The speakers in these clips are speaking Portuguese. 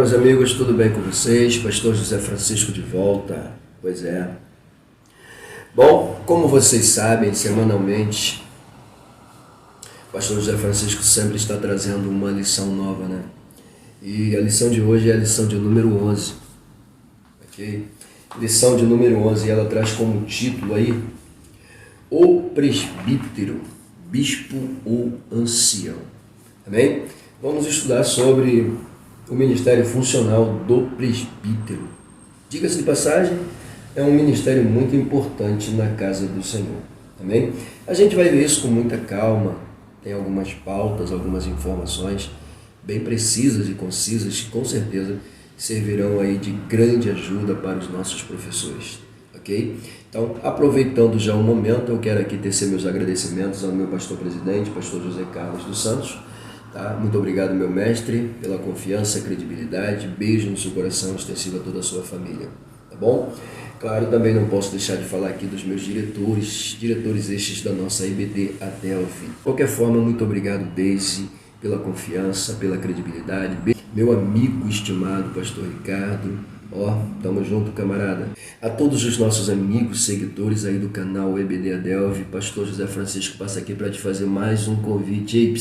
meus amigos, tudo bem com vocês? Pastor José Francisco de volta. Pois é. Bom, como vocês sabem, semanalmente, o Pastor José Francisco sempre está trazendo uma lição nova, né? E a lição de hoje é a lição de número 11. Ok? Lição de número 11, ela traz como título aí, o presbítero, bispo ou ancião. Amém? Vamos estudar sobre o ministério funcional do presbítero. Diga-se de passagem, é um ministério muito importante na casa do Senhor. Amém? A gente vai ver isso com muita calma. Tem algumas pautas, algumas informações bem precisas e concisas que com certeza servirão aí de grande ajuda para os nossos professores. Ok? Então, aproveitando já o momento, eu quero aqui tecer meus agradecimentos ao meu pastor presidente, pastor José Carlos dos Santos. Tá? Muito obrigado, meu mestre, pela confiança, credibilidade. Beijo no seu coração, extensivo a toda a sua família. Tá bom? Claro, também não posso deixar de falar aqui dos meus diretores estes da nossa EBD Adelphi. De qualquer forma, muito obrigado, Deise, pela confiança, pela credibilidade. Meu amigo estimado, pastor Ricardo, tamo junto, camarada. A todos os nossos amigos, seguidores aí do canal EBD Adelphi, pastor José Francisco passa aqui para te fazer mais um convite. Ei,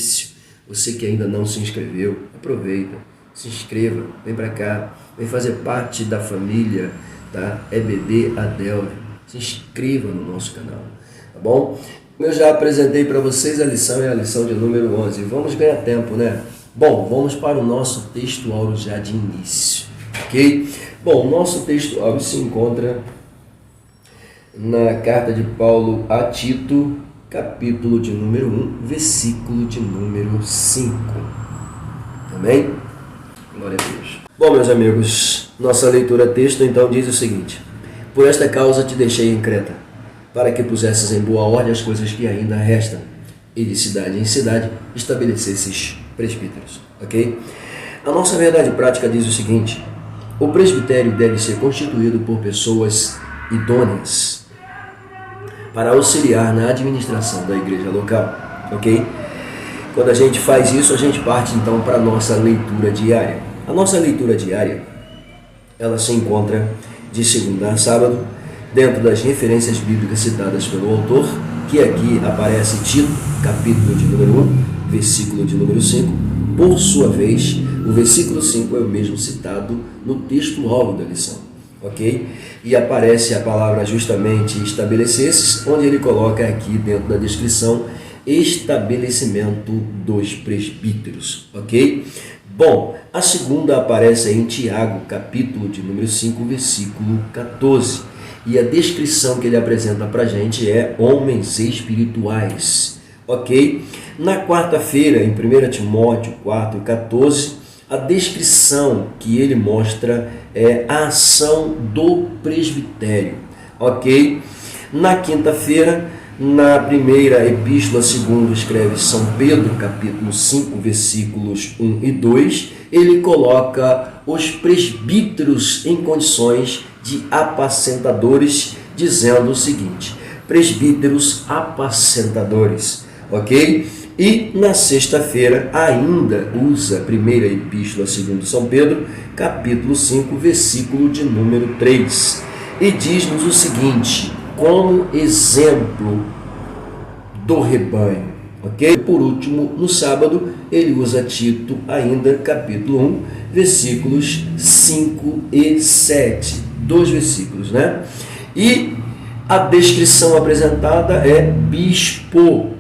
você que ainda não se inscreveu, aproveita, se inscreva, vem para cá, vem fazer parte da família da EBD Adelphi. Se inscreva no nosso canal, tá bom? Eu já apresentei para vocês a lição, é a lição de número 11. Vamos ganhar tempo, né? Bom, vamos para o nosso texto áureo já de início, ok? Bom, o nosso texto áureo se encontra na carta de Paulo a Tito, capítulo de número 1, versículo de número 5. Amém? Glória a Deus. Bom, meus amigos, nossa leitura texto então diz o seguinte: por esta causa te deixei em Creta, para que pusesses em boa ordem as coisas que ainda restam, e de cidade em cidade estabelecesses presbíteros. Ok? A nossa verdade prática diz o seguinte: o presbitério deve ser constituído por pessoas idôneas para auxiliar na administração da igreja local. Ok? Quando a gente faz isso, a gente parte então para a nossa leitura diária. A nossa leitura diária, ela se encontra de segunda a sábado, dentro das referências bíblicas citadas pelo autor, que aqui aparece Tito, capítulo de número 1, versículo de número 5. Por sua vez, o versículo 5 é o mesmo citado no texto áureo da lição. Ok? E aparece a palavra justamente estabelecesses, onde ele coloca aqui dentro da descrição estabelecimento dos presbíteros. Ok? Bom, a segunda aparece em Tiago, capítulo de número 5, versículo 14. E a descrição que ele apresenta para a gente é homens espirituais. Ok? Na quarta-feira, em 1 Timóteo 4, 14, a descrição que ele mostra é a ação do presbitério. Ok? Na quinta-feira, na primeira epístola, segundo escreve São Pedro, capítulo 5, versículos 1 e 2, ele coloca os presbíteros em condições de apacentadores, dizendo o seguinte: presbíteros apacentadores, ok? E na sexta-feira ainda usa a primeira epístola segundo São Pedro, capítulo 5, versículo de número 3, e diz-nos o seguinte, como exemplo do rebanho, ok? Por último, no sábado, ele usa Tito ainda, capítulo 1, versículos 5 e 7, 2 versículos, né? E a descrição apresentada é bispo,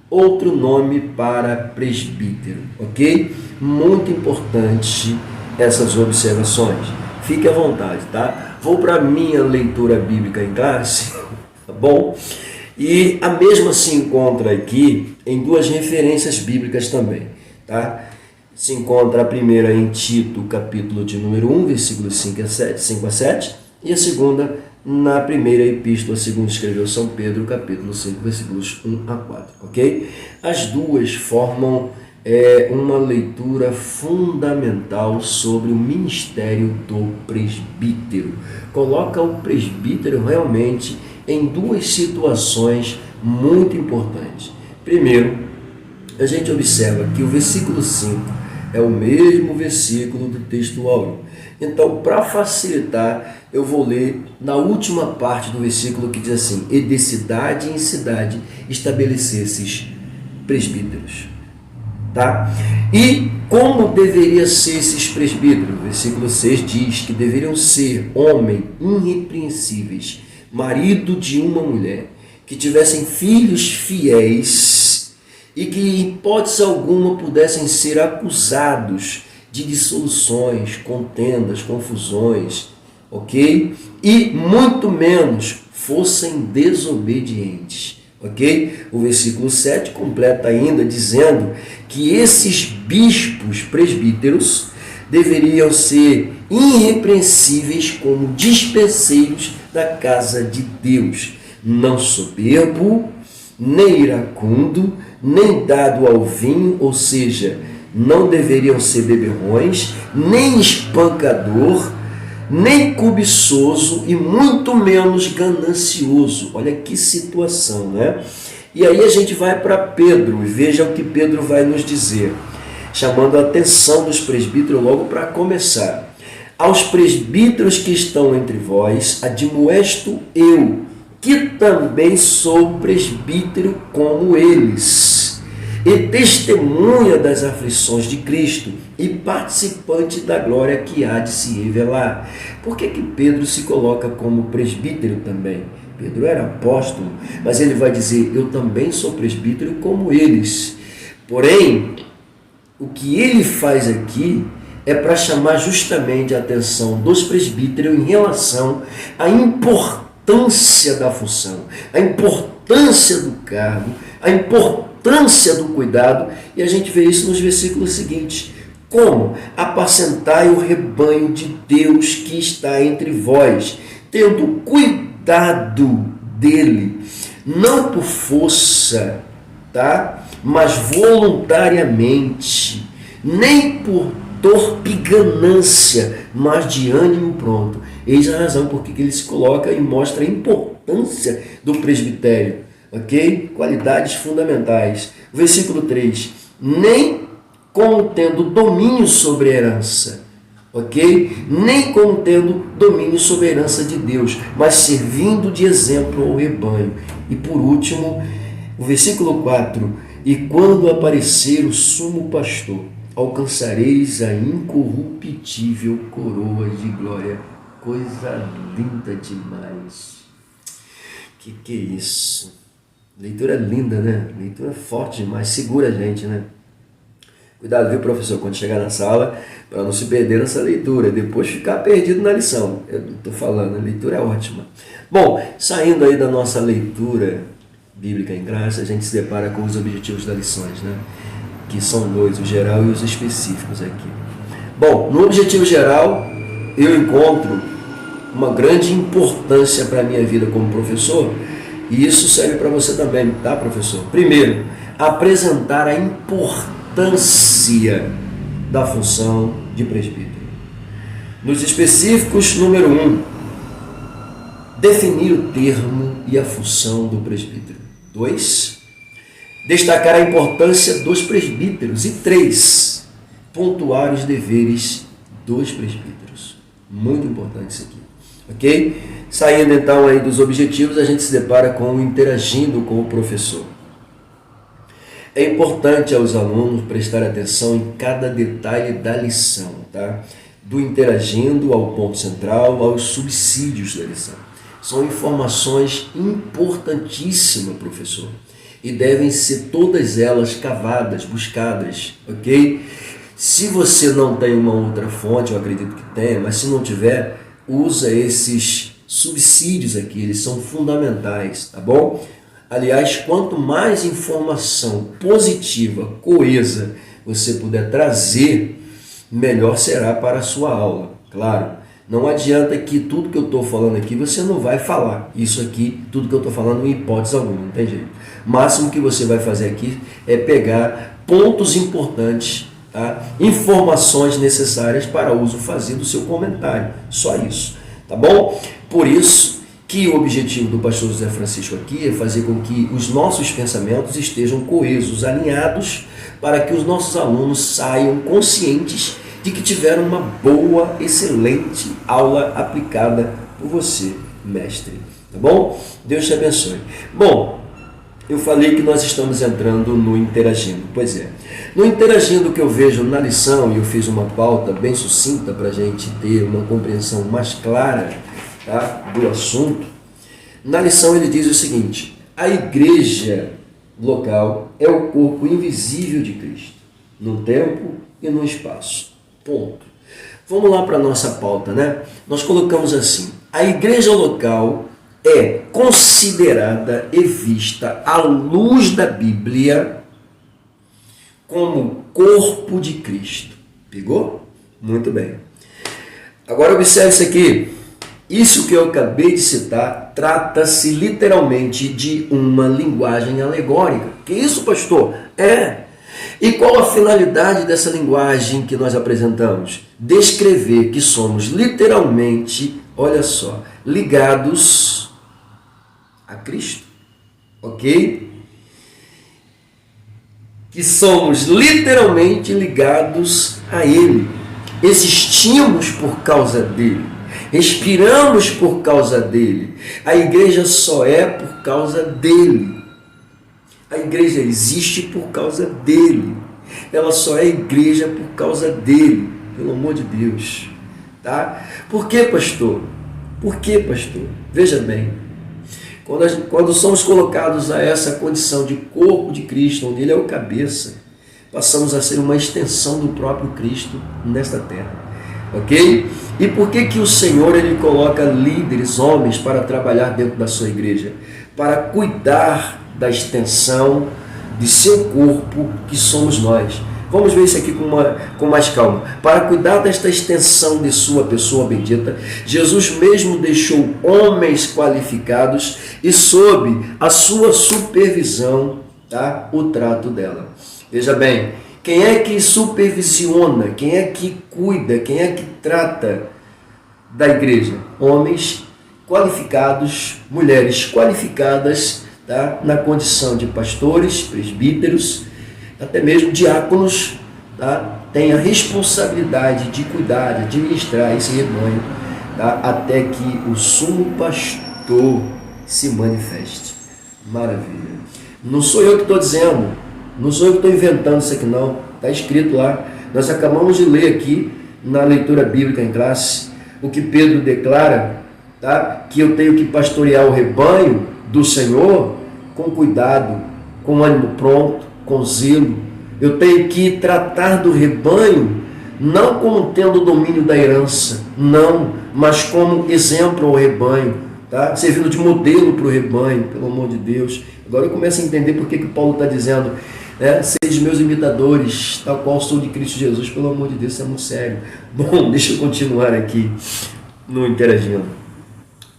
outro nome para presbítero, ok? Muito importante essas observações. Fique à vontade, tá? Vou para a minha leitura bíblica em classe, tá bom? E a mesma se encontra aqui em duas referências bíblicas também, tá? Se encontra a primeira em Tito, capítulo de número 1, versículos 5 a 7, e a segunda na primeira epístola, segundo escreveu São Pedro, capítulo 5, versículos 1 a 4, ok? As duas formam uma leitura fundamental sobre o ministério do presbítero. Coloca o presbítero realmente em duas situações muito importantes. Primeiro, a gente observa que o versículo 5 É o mesmo versículo do texto áureo. Então, para facilitar, eu vou ler na última parte do versículo que diz assim: e de cidade em cidade estabelecesses presbíteros. Tá? E como deveria ser esses presbíteros? O versículo 6 diz que deveriam ser homens irrepreensíveis, marido de uma mulher, que tivessem filhos fiéis e que, em hipótese alguma, pudessem ser acusados de dissoluções, contendas, confusões, ok? E muito menos fossem desobedientes, ok? O versículo 7 completa ainda dizendo que esses bispos presbíteros deveriam ser irrepreensíveis como dispenseiros da casa de Deus, não soberbo, nem iracundo, nem dado ao vinho, ou seja, não deveriam ser beberrões, nem espancador, nem cobiçoso e muito menos ganancioso. Olha que situação, né? E aí a gente vai para Pedro e veja o que Pedro vai nos dizer, chamando a atenção dos presbíteros logo para começar. Aos presbíteros que estão entre vós, admoesto eu, que também sou presbítero como eles, e testemunha das aflições de Cristo, e participante da glória que há de se revelar. Por que Pedro se coloca como presbítero também? Pedro era apóstolo, mas ele vai dizer, eu também sou presbítero como eles. Porém, o que ele faz aqui é para chamar justamente a atenção dos presbíteros em relação à importância da função, a importância do cargo, a importância do cuidado, e a gente vê isso nos versículos seguintes. Como? Apacentai o rebanho de Deus que está entre vós, tendo cuidado dele, não por força, tá? Mas voluntariamente, nem por torpe ganância, mas de ânimo pronto. Eis a razão por que ele se coloca e mostra a importância do presbitério, ok? Qualidades fundamentais. Versículo 3, nem como tendo domínio sobre a herança, ok? Nem como tendo domínio sobre a herança de Deus, mas servindo de exemplo ao rebanho. E por último, o versículo 4, e quando aparecer o sumo pastor, alcançareis a incorruptível coroa de glória. Coisa linda demais. Que é isso? Leitura linda, né? Leitura forte demais, segura a gente, né? Cuidado, viu, professor, quando chegar na sala, para não se perder nessa leitura, depois ficar perdido na lição. Eu estou falando, a leitura é ótima. Bom, saindo aí da nossa leitura bíblica em graça, a gente se depara com os objetivos das lições, né? Que são dois, o geral e os específicos aqui. Bom, no objetivo geral, eu encontro uma grande importância para a minha vida como professor, e isso serve para você também, tá, professor? Primeiro, apresentar a importância da função de presbítero. Nos específicos, número 1, definir o termo e a função do presbítero. 2, destacar a importância dos presbíteros. E 3, pontuar os deveres dos presbíteros. Muito importante isso aqui, ok? Saindo então aí dos objetivos, a gente se depara com o interagindo com o professor. É importante aos alunos prestar atenção em cada detalhe da lição, tá? Do interagindo ao ponto central, aos subsídios da lição. São informações importantíssimas, professor, e devem ser todas elas cavadas, buscadas, ok? Se você não tem uma outra fonte, eu acredito que tenha, mas se não tiver, usa esses subsídios aqui, eles são fundamentais, tá bom? Aliás, quanto mais informação positiva, coesa, você puder trazer, melhor será para a sua aula. Claro, não adianta que tudo que eu estou falando aqui você não vai falar. Isso aqui, tudo que eu estou falando, em hipótese alguma, não tem jeito. O máximo que você vai fazer aqui é pegar pontos importantes, tá? Informações necessárias para uso fazer do seu comentário. Só isso, tá bom? Por isso que o objetivo do pastor José Francisco aqui é fazer com que os nossos pensamentos estejam coesos, alinhados, para que os nossos alunos saiam conscientes de que tiveram uma boa, excelente aula aplicada por você, mestre. Tá bom? Deus te abençoe. Bom, eu falei que nós estamos entrando no Interagindo. Pois é. No Interagindo que eu vejo na lição, e eu fiz uma pauta bem sucinta para a gente ter uma compreensão mais clara, tá, do assunto. Na lição ele diz o seguinte: a igreja local é o corpo invisível de Cristo, no tempo e no espaço. Ponto. Vamos lá para a nossa pauta, né? Nós colocamos assim: a igreja local é considerada e vista à luz da Bíblia como corpo de Cristo. Pegou? Muito bem. Agora observe isso aqui. Isso que eu acabei de citar trata-se literalmente de uma linguagem alegórica. Que isso, pastor? E qual a finalidade dessa linguagem que nós apresentamos? Descrever que somos literalmente, olha só, ligados a Cristo, ok? Que somos literalmente ligados a Ele. Existimos por causa dele. Respiramos por causa dele. A igreja só é por causa dele. A igreja existe por causa dele. Ela só é igreja por causa dele. Pelo amor de Deus. Tá? Por que, pastor? Por que, pastor? Veja bem. Quando somos colocados a essa condição de corpo de Cristo, onde ele é o cabeça, passamos a ser uma extensão do próprio Cristo nesta terra. Ok? E por que o Senhor ele coloca líderes, homens, para trabalhar dentro da sua igreja? Para cuidar da extensão de seu corpo, que somos nós. Vamos ver isso aqui com mais calma. Para cuidar desta extensão de sua pessoa bendita, Jesus mesmo deixou homens qualificados e sob a sua supervisão, tá, o trato dela. Veja bem, quem é que supervisiona, quem é que cuida, quem é que trata da igreja? Homens qualificados, mulheres qualificadas, tá, na condição de pastores, presbíteros, até mesmo diáconos, tá, têm a responsabilidade de cuidar, de administrar esse rebanho, tá, até que o sumo pastor se manifeste. Maravilha. Não sou eu que estou dizendo, não sou eu que estou inventando isso aqui não, está escrito lá. Nós acabamos de ler aqui na leitura bíblica em classe o que Pedro declara, tá, que eu tenho que pastorear o rebanho do Senhor com cuidado, com ânimo pronto, com zelo. Eu tenho que tratar do rebanho não como tendo o domínio da herança, não, mas como exemplo ao rebanho, tá? Servindo de modelo para o rebanho, pelo amor de Deus. Agora eu começo a entender por que Paulo está dizendo, sejam meus imitadores, tal qual sou de Cristo Jesus. Pelo amor de Deus, isso é muito sério. Bom, deixa eu continuar aqui no Interagindo.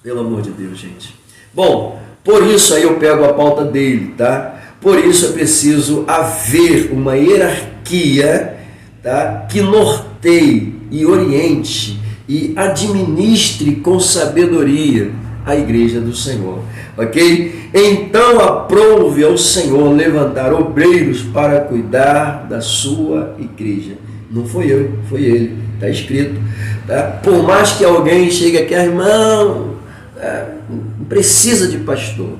Pelo amor de Deus, gente. Bom, por isso aí eu pego a pauta dele, tá? Por isso é preciso haver uma hierarquia, tá, que norteie e oriente e administre com sabedoria a igreja do Senhor, ok? Então aprove ao Senhor levantar obreiros para cuidar da sua igreja. Não foi eu, foi ele, está escrito, tá? Por mais que alguém chegue aqui, irmão, não precisa de pastor.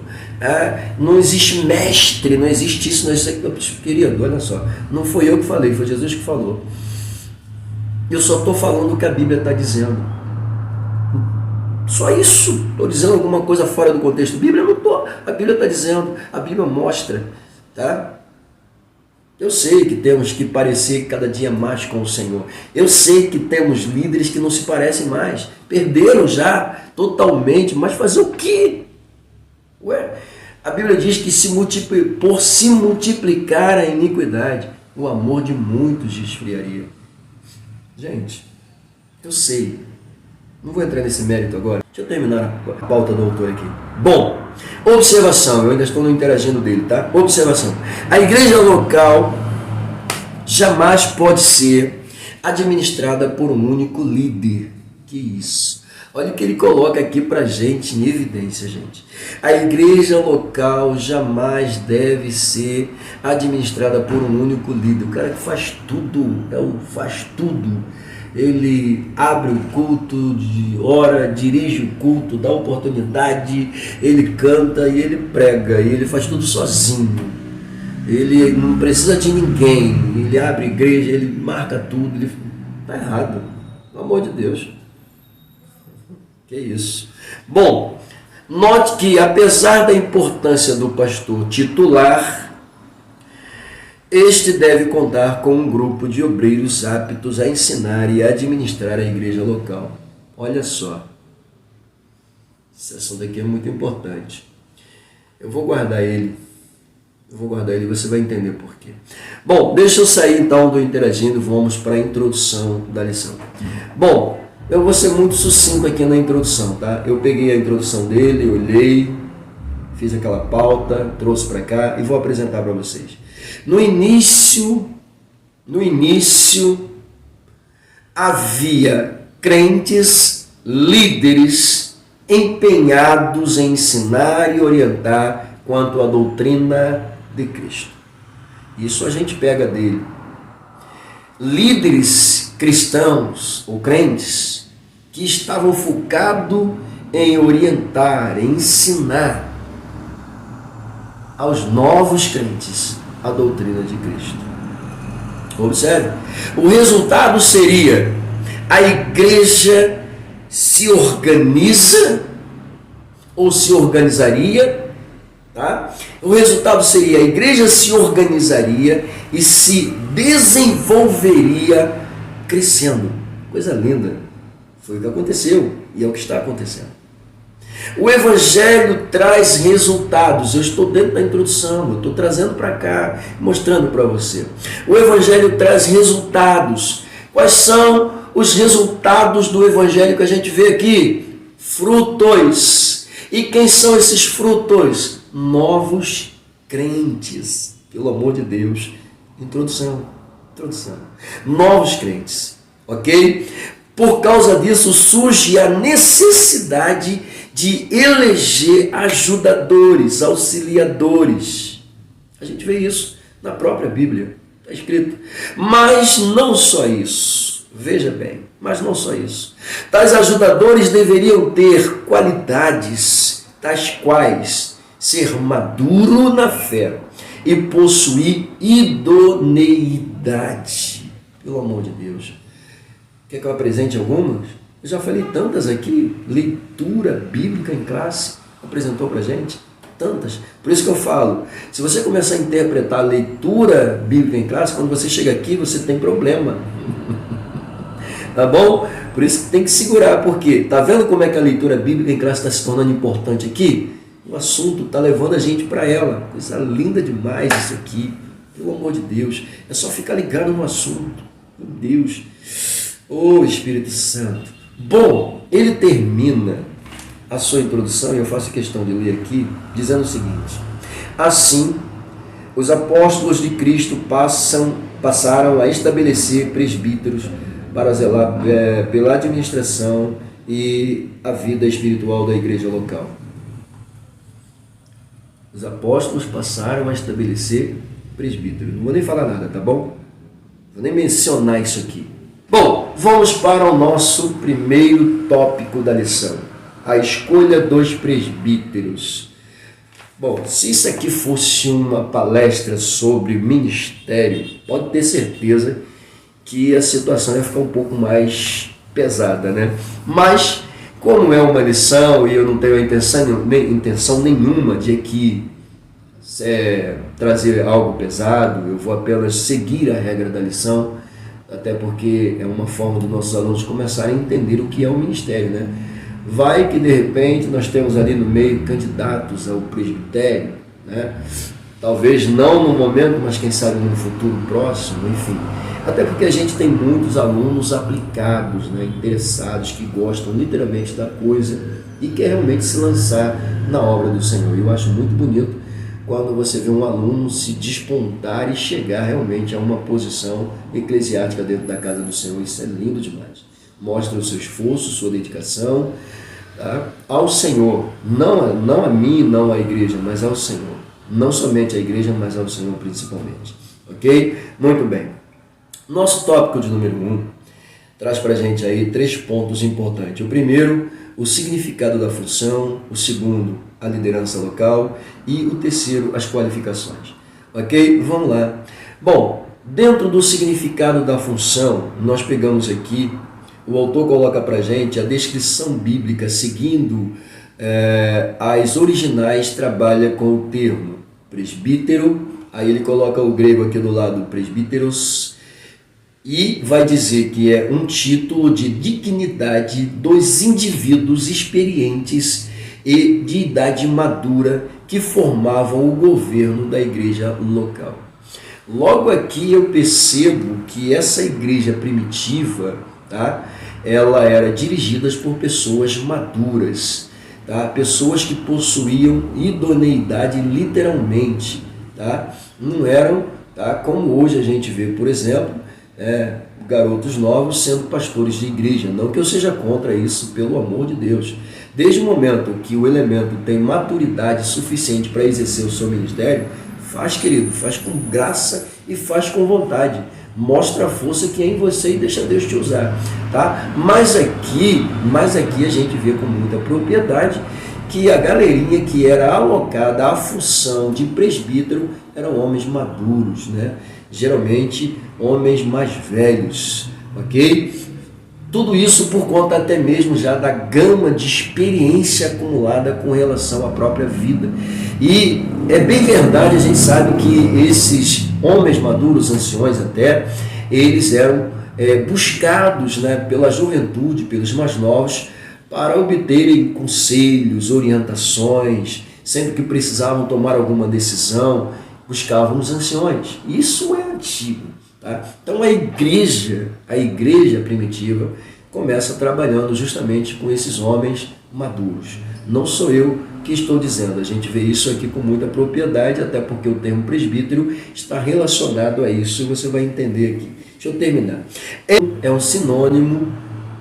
Não existe mestre, não existe isso, não existe. Querido, olha só, não foi eu que falei, foi Jesus que falou. Eu só estou falando o que a Bíblia está dizendo. Só isso. Estou dizendo alguma coisa fora do contexto. Bíblia não estou. A Bíblia está dizendo, a Bíblia mostra, tá? Eu sei que temos que parecer cada dia mais com o Senhor. Eu sei que temos líderes que não se parecem mais, perderam já totalmente, mas fazer o quê? A Bíblia diz que por se multiplicar a iniquidade, o amor de muitos esfriaria. Gente, eu sei, não vou entrar nesse mérito agora. Deixa eu terminar a pauta do autor aqui. Bom, observação, eu ainda estou no interagindo dele, tá? Observação. A igreja local jamais pode ser administrada por um único líder. Que isso? Olha o que ele coloca aqui para gente em evidência, gente. A igreja local jamais deve ser administrada por um único líder. O cara que faz tudo, faz tudo. Ele abre o culto, ora, dirige o culto, dá oportunidade, ele canta e ele prega, e ele faz tudo sozinho. Ele não precisa de ninguém, ele abre igreja, ele marca tudo, ele está errado, pelo amor de Deus. Que isso. Bom, note que apesar da importância do pastor titular, este deve contar com um grupo de obreiros aptos a ensinar e administrar a igreja local. Olha só, esse assunto aqui é muito importante. Eu vou guardar ele e você vai entender por quê. Bom, deixa eu sair então do interagindo, vamos para a introdução da lição. Bom, eu vou ser muito sucinto aqui na introdução, tá? Eu peguei a introdução dele, olhei, fiz aquela pauta, trouxe para cá e vou apresentar para vocês. No início, havia crentes, líderes, empenhados em ensinar e orientar quanto à doutrina de Cristo. Isso a gente pega dele. Líderes cristãos ou crentes que estavam focados em orientar, em ensinar aos novos crentes a doutrina de Cristo. Observe, o resultado seria a igreja se organiza ou se organizaria, tá? O resultado seria a igreja se organizaria e se desenvolveria crescendo. Coisa linda. Foi o que aconteceu e é o que está acontecendo. O Evangelho traz resultados. Eu estou dentro da introdução, eu estou trazendo para cá, mostrando para você. O Evangelho traz resultados. Quais são os resultados do Evangelho que a gente vê aqui? Frutos. E quem são esses frutos? Novos crentes. Pelo amor de Deus. Introdução. Novos crentes. Ok? Por causa disso surge a necessidade de eleger ajudadores, auxiliadores. A gente vê isso na própria Bíblia, está escrito. Mas não só isso, veja bem, mas não só isso. Tais ajudadores deveriam ter qualidades, tais quais ser maduro na fé e possuir idoneidade. Pelo amor de Deus. Quer que eu apresente algumas? Eu já falei tantas aqui. Leitura bíblica em classe. Apresentou pra gente? Tantas. Por isso que eu falo, se você começar a interpretar a leitura bíblica em classe, quando você chega aqui, você tem problema. Tá bom? Por isso que tem que segurar. Por quê? Tá vendo como é que a leitura bíblica em classe está se tornando importante aqui? O assunto está levando a gente para ela. Coisa linda demais isso aqui. Pelo amor de Deus. É só ficar ligado no assunto. Meu Deus. Ô Espírito Santo. Bom, ele termina a sua introdução, e eu faço questão de ler aqui, dizendo o seguinte: assim, os apóstolos de Cristo passaram a estabelecer presbíteros para zelar pela administração e a vida espiritual da igreja local. Os apóstolos passaram a estabelecer presbíteros. Não vou nem falar nada, tá bom? Vou nem mencionar isso aqui. Bom, vamos para o nosso primeiro tópico da lição. A escolha dos presbíteros. Bom, se isso aqui fosse uma palestra sobre ministério, pode ter certeza que a situação ia ficar um pouco mais pesada, né? Mas, como é uma lição e eu não tenho a intenção nenhuma de aqui trazer algo pesado, eu vou apenas seguir a regra da lição, até porque é uma forma dos nossos alunos começarem a entender o que é o ministério, né? Vai que de repente nós temos ali no meio candidatos ao presbitério, né? Talvez não no momento, mas quem sabe no futuro próximo, enfim. Até porque a gente tem muitos alunos aplicados, né? Interessados, que gostam literalmente da coisa e quer realmente se lançar na obra do Senhor. E eu acho muito bonito quando você vê um aluno se despontar e chegar realmente a uma posição eclesiástica dentro da casa do Senhor. Isso é lindo demais. mostra o seu esforço, sua dedicação, tá? Ao Senhor, não a mim, não à igreja, mas ao Senhor. Não somente à igreja, mas ao Senhor principalmente. Ok? Muito bem. Nosso tópico de número 1 traz para a gente aí 3 pontos importantes. O primeiro, o significado da função. O segundo, a liderança local. E o terceiro, as qualificações. Ok? Vamos lá. Bom, dentro do significado da função, nós pegamos aqui, o autor coloca para a gente a descrição bíblica seguindo as originais, trabalha com o termo presbítero, aí ele coloca o grego aqui do lado, presbíteros, e vai dizer que é um título de dignidade dos indivíduos experientes e de idade madura que formavam o governo da igreja local. Logo aqui eu percebo que essa igreja primitiva, tá, ela era dirigida por pessoas maduras, tá, pessoas que possuíam idoneidade literalmente, tá, não eram, tá, como hoje a gente vê, por exemplo, garotos novos sendo pastores de igreja. Não que eu seja contra isso, pelo amor de Deus. Desde o momento que o elemento tem maturidade suficiente para exercer o seu ministério, faz, querido, faz com graça e faz com vontade. Mostra a força que é em você e deixa Deus te usar, tá? Mas aqui a gente vê com muita propriedade que a galerinha que era alocada à função de presbítero eram homens maduros, né? Geralmente homens mais velhos, ok? Tudo isso por conta até mesmo já da gama de experiência acumulada com relação à própria vida. E é bem verdade, a gente sabe que esses homens maduros, anciões até, eles eram buscados, né, pela juventude, pelos mais novos, para obterem conselhos, orientações, sempre que precisavam tomar alguma decisão, buscavam os anciões. Isso é antigo, tá? Então a igreja primitiva começa trabalhando justamente com esses homens maduros. Não sou eu que estou dizendo, a gente vê isso aqui com muita propriedade, até porque o termo presbítero está relacionado a isso, e você vai entender aqui. Deixa eu terminar. É um sinônimo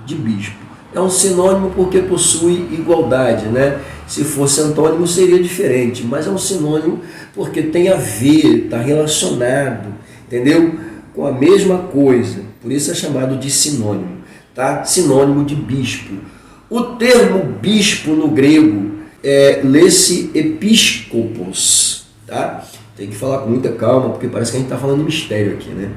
de bispo. É um sinônimo porque possui igualdade, né? Se fosse antônimo seria diferente, mas é um sinônimo porque tem a ver, está relacionado, entendeu? Com a mesma coisa. Por isso é chamado de sinônimo, tá? Sinônimo de bispo. O termo bispo no grego lê-se episcopos, tá? Tem que falar com muita calma, porque parece que a gente está falando de mistério aqui, né?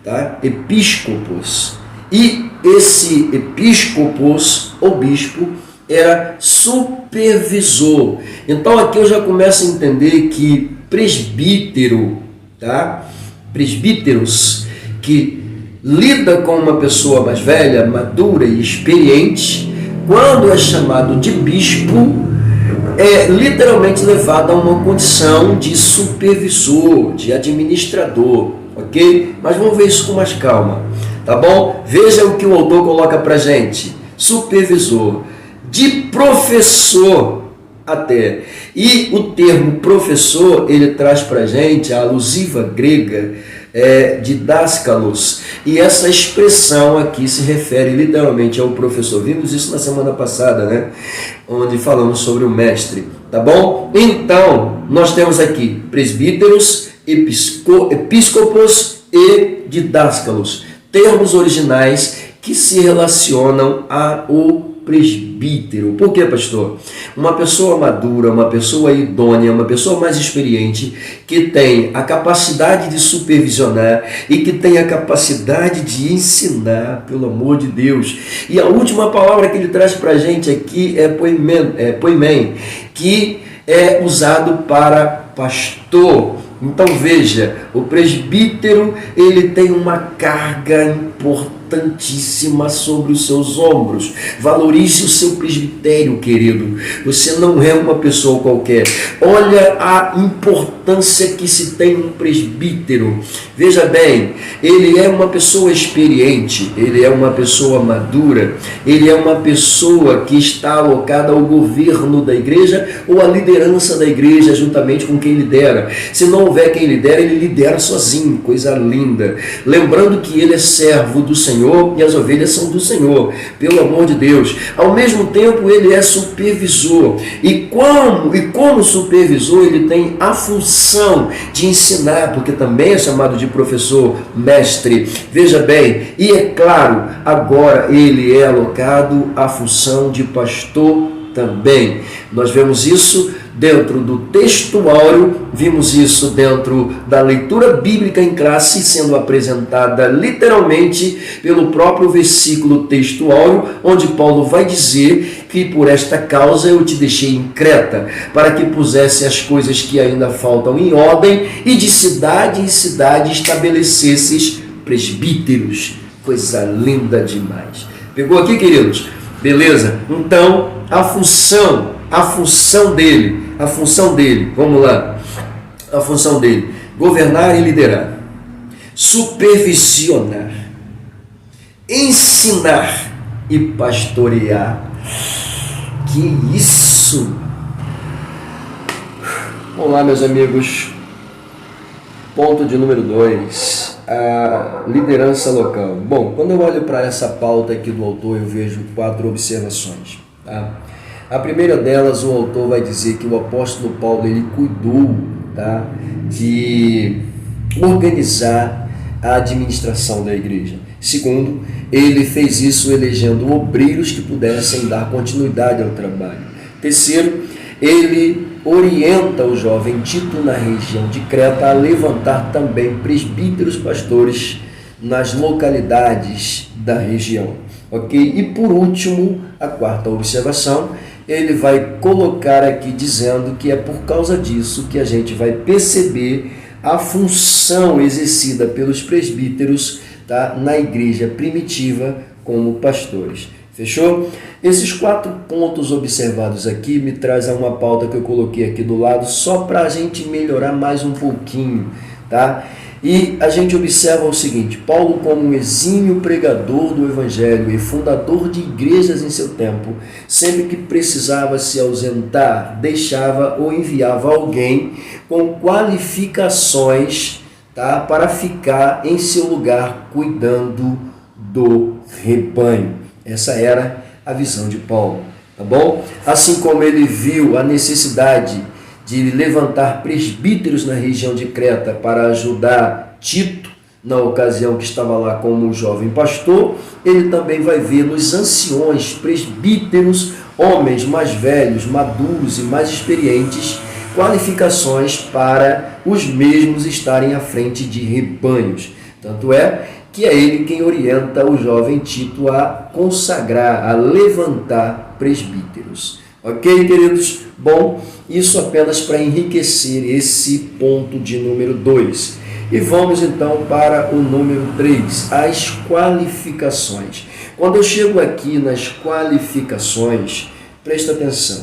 Tá? Episcopos. E esse episcopos, ou bispo, era supervisor. Então aqui eu já começo a entender que presbítero, tá? Presbíteros, que lida com uma pessoa mais velha, madura e experiente, quando é chamado de bispo, é literalmente levado a uma condição de supervisor, de administrador, ok? Mas vamos ver isso com mais calma, tá bom? Veja o que o autor coloca pra gente: supervisor, de professor até. E o termo professor, ele traz pra gente a alusiva grega didáskalos, e essa expressão aqui se refere literalmente ao professor. Vimos isso na semana passada, né? Onde falamos sobre o mestre, tá bom? Então, nós temos aqui presbíteros, episcopos e didáskalos, termos originais que se relacionam ao presbítero. Por quê, pastor? Uma pessoa madura, uma pessoa idônea, uma pessoa mais experiente, que tem a capacidade de supervisionar e que tem a capacidade de ensinar, pelo amor de Deus. E a última palavra que ele traz para a gente aqui é poimen, que é usado para pastor. Então veja, o presbítero, ele tem uma carga importantíssima sobre os seus ombros. Valorize o seu presbitério, querido. Você não é uma pessoa qualquer. Olha a importância que se tem um presbítero. Veja bem, ele é uma pessoa experiente, ele é uma pessoa madura, ele é uma pessoa que está alocada ao governo da igreja ou à liderança da igreja, juntamente com quem lidera. Se não houver quem lidera, ele lidera sozinho, coisa linda. Lembrando que ele é servo, servo do Senhor e as ovelhas são do Senhor, pelo amor de Deus. Ao mesmo tempo, ele é supervisor. E como supervisor, ele tem a função de ensinar, porque também é chamado de professor, mestre. Veja bem, e é claro, agora ele é alocado à função de pastor também. Nós vemos isso dentro do textuário, vimos isso dentro da leitura bíblica em classe, sendo apresentada literalmente pelo próprio versículo textuário, onde Paulo vai dizer que por esta causa eu te deixei em Creta, para que pusesse as coisas que ainda faltam em ordem, e de cidade em cidade estabelecesses presbíteros. Coisa linda demais. Pegou aqui, queridos? Beleza? Então, a função dele, vamos lá, a função dele, governar e liderar, supervisionar, ensinar e pastorear. Que isso! Vamos lá, meus amigos, ponto de número 2, a liderança local. Bom, quando eu olho para essa pauta aqui do autor, eu vejo 4 observações, tá? A primeira delas, o autor vai dizer que o apóstolo Paulo ele cuidou, tá, de organizar a administração da igreja. Segundo, ele fez isso elegendo obreiros que pudessem dar continuidade ao trabalho. Terceiro, ele orienta o jovem Tito na região de Creta a levantar também presbíteros pastores nas localidades da região. Ok? E por último, a quarta observação, ele vai colocar aqui dizendo que é por causa disso que a gente vai perceber a função exercida pelos presbíteros, tá, na igreja primitiva como pastores. Fechou? Esses 4 pontos observados aqui me trazem uma pauta que eu coloquei aqui do lado só para a gente melhorar mais um pouquinho, tá? E a gente observa o seguinte: Paulo, como um exímio pregador do Evangelho e fundador de igrejas em seu tempo, sempre que precisava se ausentar, deixava ou enviava alguém com qualificações, tá, para ficar em seu lugar cuidando do rebanho. Essa era a visão de Paulo, tá bom? Assim como ele viu a necessidade de levantar presbíteros na região de Creta para ajudar Tito, na ocasião que estava lá como um jovem pastor, ele também vai ver nos anciões, presbíteros, homens mais velhos, maduros e mais experientes, qualificações para os mesmos estarem à frente de rebanhos. Tanto é que é ele quem orienta o jovem Tito a consagrar, a levantar presbíteros. Ok, queridos? Bom, isso apenas para enriquecer esse ponto de número 2. E vamos então para o número 3, as qualificações. Quando eu chego aqui nas qualificações, presta atenção.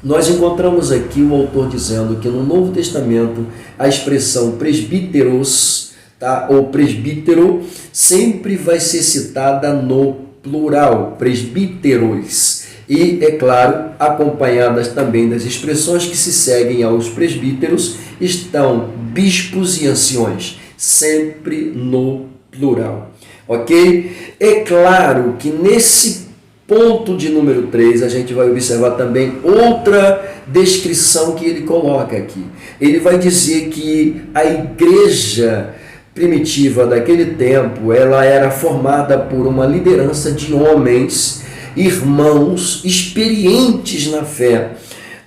Nós encontramos aqui o autor dizendo que no Novo Testamento a expressão presbíteros, tá, ou presbítero, sempre vai ser citada no plural, presbíteros. E, é claro, acompanhadas também das expressões que se seguem aos presbíteros, estão bispos e anciões, sempre no plural. Ok? É claro que nesse ponto de número 3, a gente vai observar também outra descrição que ele coloca aqui. Ele vai dizer que a igreja primitiva daquele tempo, ela era formada por uma liderança de homens, irmãos experientes na fé,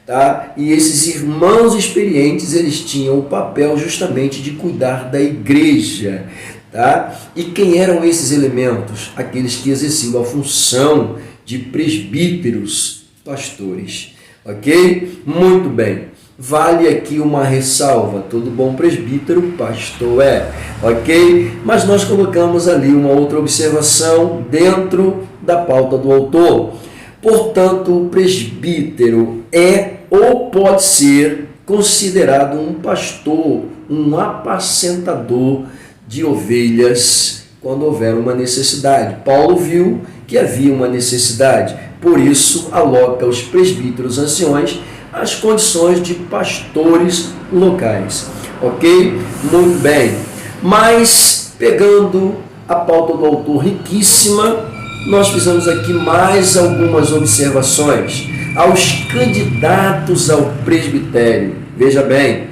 tá? E esses irmãos experientes, eles tinham o papel justamente de cuidar da igreja, tá? E quem eram esses elementos? Aqueles que exerciam a função de presbíteros, pastores, ok? Muito bem. Vale aqui uma ressalva: todo bom presbítero pastor é, ok? Mas nós colocamos ali uma outra observação dentro da pauta do autor. Portanto, o presbítero é ou pode ser considerado um pastor, um apacentador de ovelhas quando houver uma necessidade. Paulo viu que havia uma necessidade, por isso aloca os presbíteros anciões as condições de pastores locais. Ok? Muito bem. Mas, pegando A pauta do autor riquíssima. Nós fizemos aqui mais algumas observações aos candidatos ao presbitério. Veja bem,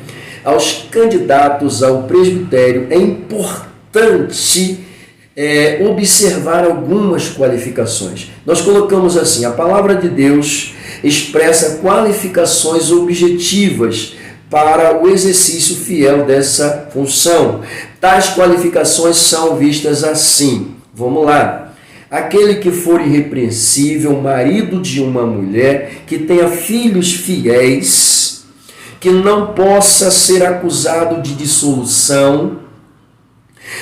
aos candidatos ao presbitério é importante observar algumas qualificações. Nós colocamos assim: a palavra de Deus expressa qualificações objetivas para o exercício fiel dessa função. Tais qualificações são vistas assim. Vamos lá. Aquele que for irrepreensível, marido de uma mulher, que tenha filhos fiéis, que não possa ser acusado de dissolução,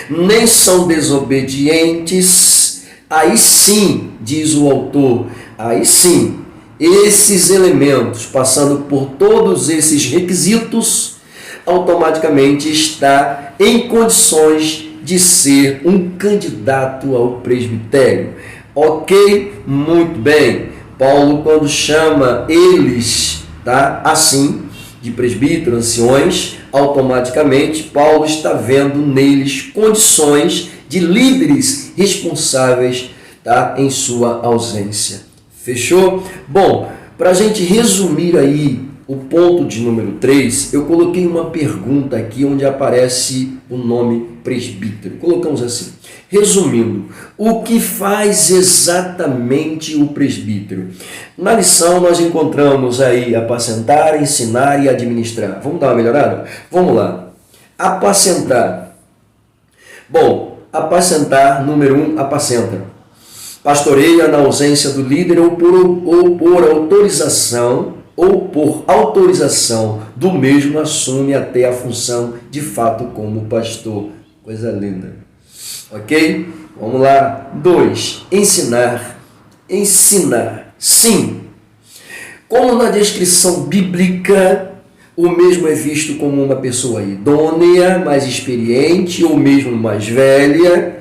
nem são desobedientes, aí sim, diz o autor, aí sim, esses elementos, passando por todos esses requisitos, automaticamente está em condições de ser um candidato ao presbitério. Ok? Muito bem. Paulo, quando chama eles, tá, assim, de presbítero, anciões, automaticamente Paulo está vendo neles condições de líderes responsáveis, tá, em sua ausência. Fechou? Bom, para a gente resumir aí o ponto de número 3, eu coloquei uma pergunta aqui onde aparece o nome presbítero. Colocamos assim: resumindo, o que faz exatamente o presbítero? Na lição nós encontramos aí apacentar, ensinar e administrar. Vamos dar uma melhorada? Vamos lá. Apacentar. Bom, apacentar, número 1, apacenta. Pastoreia na ausência do líder ou por autorização do mesmo, assume até a função de fato como pastor. Coisa linda. Ok? Vamos lá. 2. Ensinar. Ensinar. Sim. Como na descrição bíblica, o mesmo é visto como uma pessoa idônea, mais experiente ou mesmo mais velha,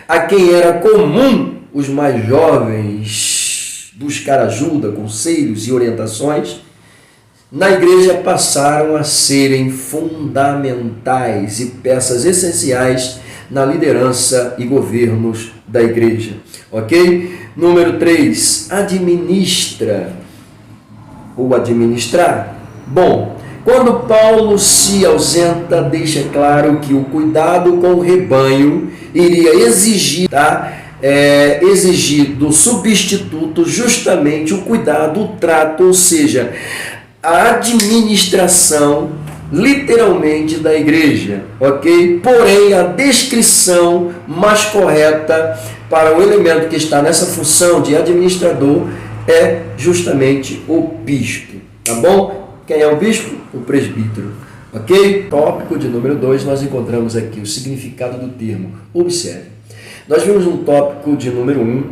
a quem era comum os mais jovens buscar ajuda, conselhos e orientações, na igreja passaram a serem fundamentais e peças essenciais na liderança e governos da igreja. Ok? Número 3, administra ou administrar. Bom, quando Paulo se ausenta, deixa claro que o cuidado com o rebanho iria exigir, exigir do substituto justamente o cuidado, o trato, ou seja, a administração literalmente da igreja, ok? Porém, a descrição mais correta para o elemento que está nessa função de administrador é justamente o bispo, tá bom? Quem é o bispo? O presbítero, ok? Tópico de número 2, nós encontramos aqui o significado do termo. Observe. Nós vimos no tópico de número 1,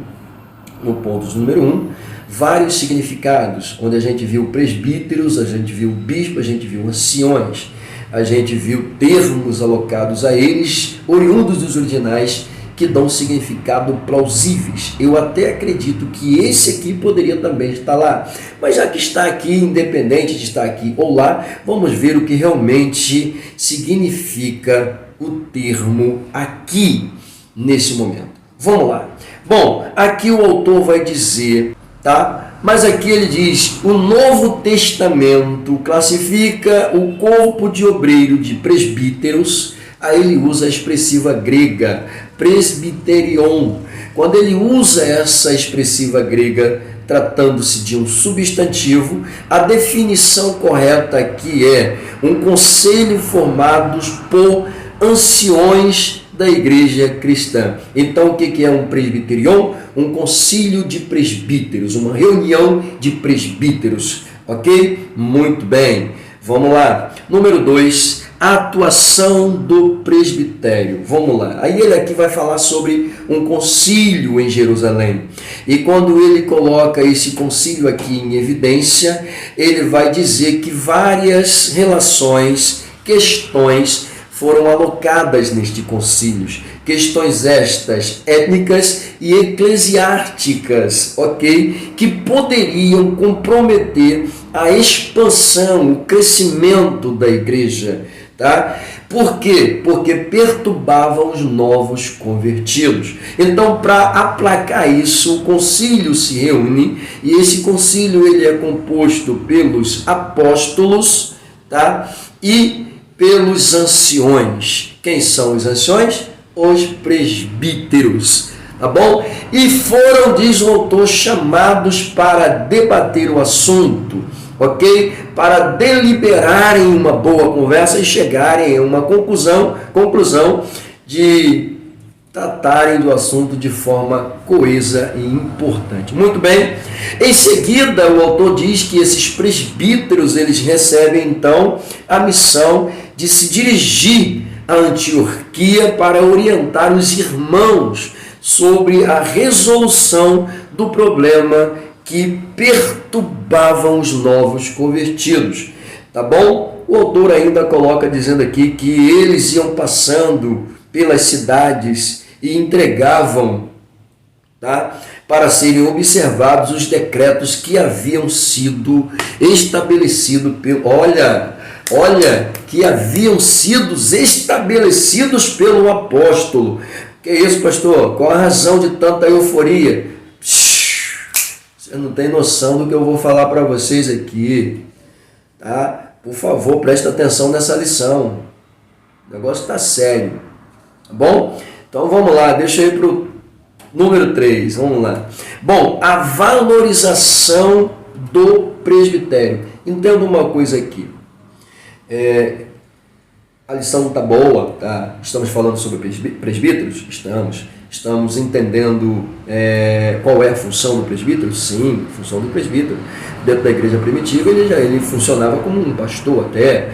no ponto de número 1, vários significados, onde a gente viu presbíteros, a gente viu bispo, a gente viu anciões, a gente viu termos alocados a eles, oriundos dos originais, que dão significado plausíveis. Eu até acredito que esse aqui poderia também estar lá, mas já que está aqui, independente de estar aqui ou lá, vamos ver o que realmente significa o termo aqui, nesse momento. Vamos lá. Bom, aqui o autor vai dizer, tá? Mas aqui ele diz: o Novo Testamento classifica o corpo de obreiro de presbíteros. Aí ele usa a expressiva grega presbiterion. Quando ele usa essa expressiva grega, tratando-se de um substantivo, a definição correta aqui é um conselho formado por anciões da igreja cristã. Então, o que é um presbiterion? Um concílio de presbíteros, uma reunião de presbíteros, ok? Muito bem, vamos lá. Número 2, a atuação do presbitério. Vamos lá. Aí ele aqui vai falar sobre um concílio em Jerusalém. E quando ele coloca esse concílio aqui em evidência, ele vai dizer que várias relações, questões foram alocadas neste concílio. Questões estas étnicas e eclesiásticas, ok? Que poderiam comprometer a expansão, o crescimento da igreja, tá? Por quê? Porque perturbavam os novos convertidos. Então, para aplacar isso, o concílio se reúne, e esse concílio ele é composto pelos apóstolos, tá? E pelos anciões. Quem são os anciões? Os presbíteros, tá bom? E foram, diz o autor, chamados para debater o assunto, ok? Para deliberarem uma boa conversa e chegarem a uma conclusão de tratarem do assunto de forma coesa e importante. Muito bem. Em seguida, o autor diz que esses presbíteros, eles recebem então a missão de se dirigir à Antioquia para orientar os irmãos sobre a resolução do problema que perturbavam os novos convertidos. Tá bom? O autor ainda coloca dizendo aqui que eles iam passando pelas cidades e entregavam, tá, para serem observados os decretos que haviam sido estabelecidos que haviam sido estabelecidos pelo apóstolo. Que é isso, pastor? Qual a razão de tanta euforia? Você não tem noção do que eu vou falar para vocês aqui, tá? Por favor, presta atenção nessa lição. O negócio está sério, tá bom? Então vamos lá, deixa eu ir para o número 3, vamos lá. Bom, a valorização do presbitério. Entenda uma coisa aqui. A lição não está boa, tá? Estamos falando sobre presbíteros? Estamos entendendo qual é a função do presbítero? Sim, a função do presbítero. Dentro da igreja primitiva, ele funcionava como um pastor até,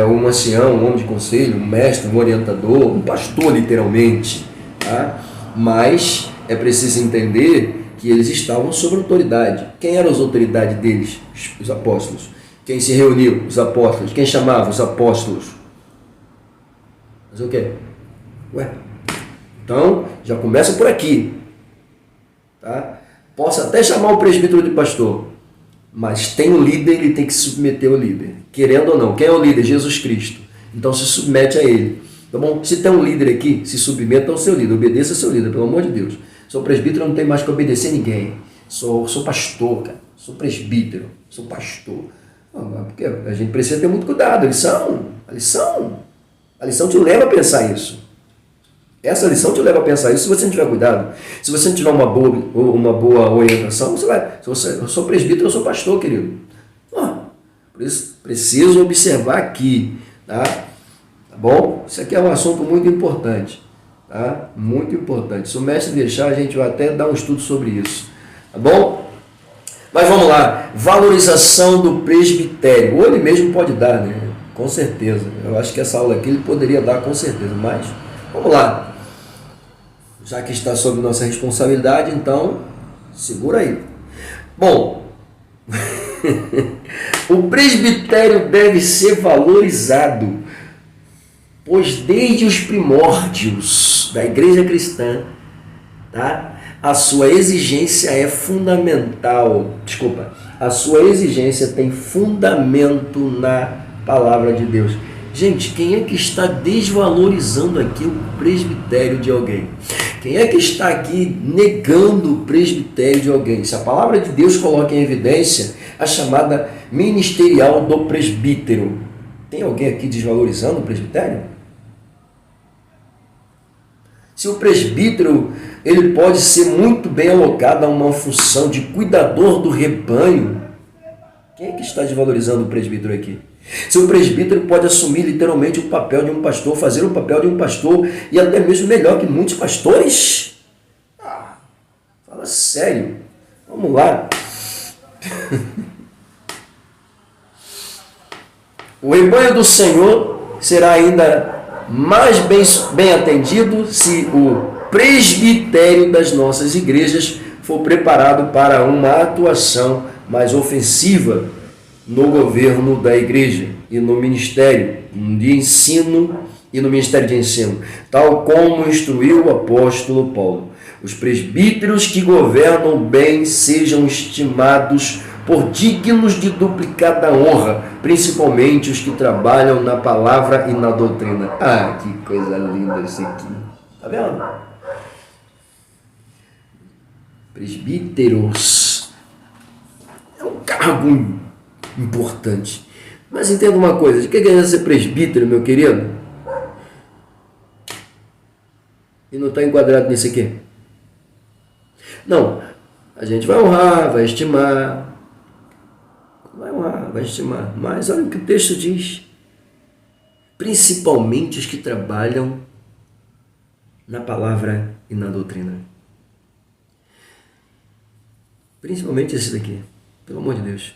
um ancião, um homem de conselho, um mestre, um orientador, um pastor literalmente. Tá? Mas é preciso entender que eles estavam sob autoridade. Quem eram as autoridades deles? Os apóstolos. Quem se reuniu? Os apóstolos. Quem chamava? Os apóstolos. Mas o quê? Então, já começa por aqui. Tá? Posso até chamar o presbítero de pastor, mas tem um líder, ele tem que se submeter ao líder. Querendo ou não. Quem é o líder? Jesus Cristo. Então se submete a ele. Tá bom? Se tem um líder aqui, se submeta ao seu líder. Obedeça ao seu líder, pelo amor de Deus. Sou presbítero, não tenho mais que obedecer a ninguém. Sou pastor, cara. Sou presbítero. Sou pastor. Porque a gente precisa ter muito cuidado. A lição te leva a pensar isso. Essa lição te leva a pensar isso se você não tiver cuidado. Se você não tiver uma boa orientação, você vai. Eu sou presbítero, eu sou pastor, querido. Por isso, preciso observar aqui. Tá bom? Isso aqui é um assunto muito importante. Tá? Muito importante. Se o mestre deixar, a gente vai até dar um estudo sobre isso. Tá bom? Mas vamos lá. Valorização do presbitério. Ou ele mesmo pode dar, né? Com certeza. Eu acho que essa aula aqui ele poderia dar com certeza. Mas, vamos lá. Já que está sob nossa responsabilidade, então, segura aí. Bom, o presbitério deve ser valorizado, pois desde os primórdios da igreja cristã, tá? A sua exigência é fundamental. A sua exigência tem fundamento na palavra de Deus. Gente, quem é que está desvalorizando aqui o presbitério de alguém? Quem é que está aqui negando o presbitério de alguém? Se a palavra de Deus coloca em evidência a chamada ministerial do presbítero, tem alguém aqui desvalorizando o presbitério? Se o presbítero ele pode ser muito bem alocado a uma função de cuidador do rebanho, quem é que está desvalorizando o presbítero aqui? Se o presbítero pode assumir literalmente o papel de um pastor, fazer o papel de um pastor e até mesmo melhor que muitos pastores? Fala sério. Vamos lá. O rebanho do Senhor será ainda mais bem atendido se o presbitério das nossas igrejas for preparado para uma atuação mais ofensiva no governo da igreja e no ministério de ensino e no ministério de ensino, tal como instruiu o apóstolo Paulo. Os presbíteros que governam bem sejam estimados por dignos de duplicada honra, principalmente os que trabalham na palavra e na doutrina. Ah, que coisa linda isso aqui. Tá vendo? Presbíteros é um cargo importante. Mas entenda uma coisa, de que é ser presbítero, meu querido? E não está enquadrado nisso aqui? Não, a gente vai honrar, vai estimar, mas olha o que o texto diz. Principalmente os que trabalham na palavra e na doutrina. Principalmente esses daqui, pelo amor de Deus.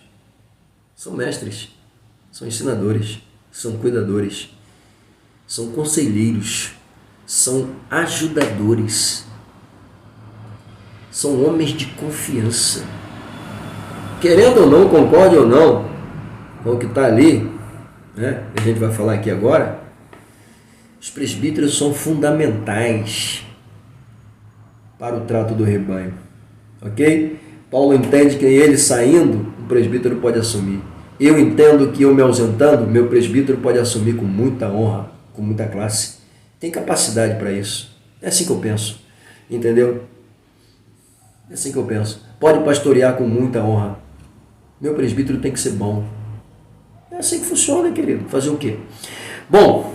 São mestres, são ensinadores, são cuidadores, são conselheiros, são ajudadores, são homens de confiança. Querendo ou não, concorde ou não com o que está ali, né? A gente vai falar aqui agora. Os presbíteros são fundamentais para o trato do rebanho, ok? Paulo entende que ele saindo, o presbítero pode assumir. Eu entendo que eu me ausentando, meu presbítero pode assumir com muita honra, com muita classe. Tem capacidade para isso. É assim que eu penso, entendeu? É assim que eu penso. Pode pastorear com muita honra. Meu presbítero tem que ser bom. É assim que funciona, querido. Fazer o quê? Bom,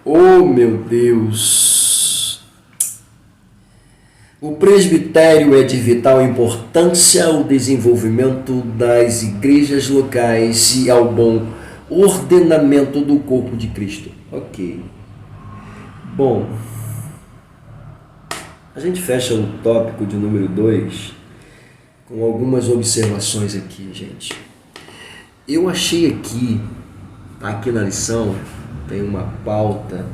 oh meu Deus, o presbitério é de vital importância ao desenvolvimento das igrejas locais e ao bom ordenamento do corpo de Cristo. Ok. Bom, a gente fecha o tópico de número 2 com algumas observações aqui, gente. Eu achei aqui na lição, tem uma pauta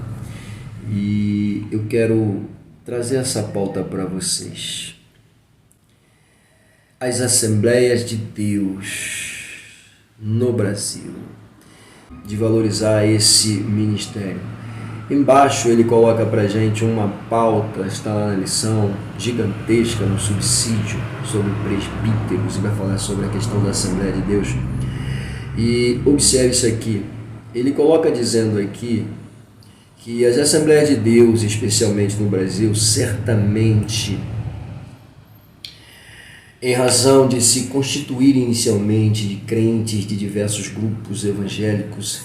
e eu quero trazer essa pauta para vocês. As Assembleias de Deus no Brasil, de valorizar esse ministério. Embaixo ele coloca para a gente uma pauta, está lá na lição, gigantesca no subsídio, sobre presbíteros, e vai falar sobre a questão da Assembleia de Deus. E observe isso aqui, ele coloca dizendo aqui que as Assembleias de Deus, especialmente no Brasil, certamente, em razão de se constituir inicialmente de crentes de diversos grupos evangélicos,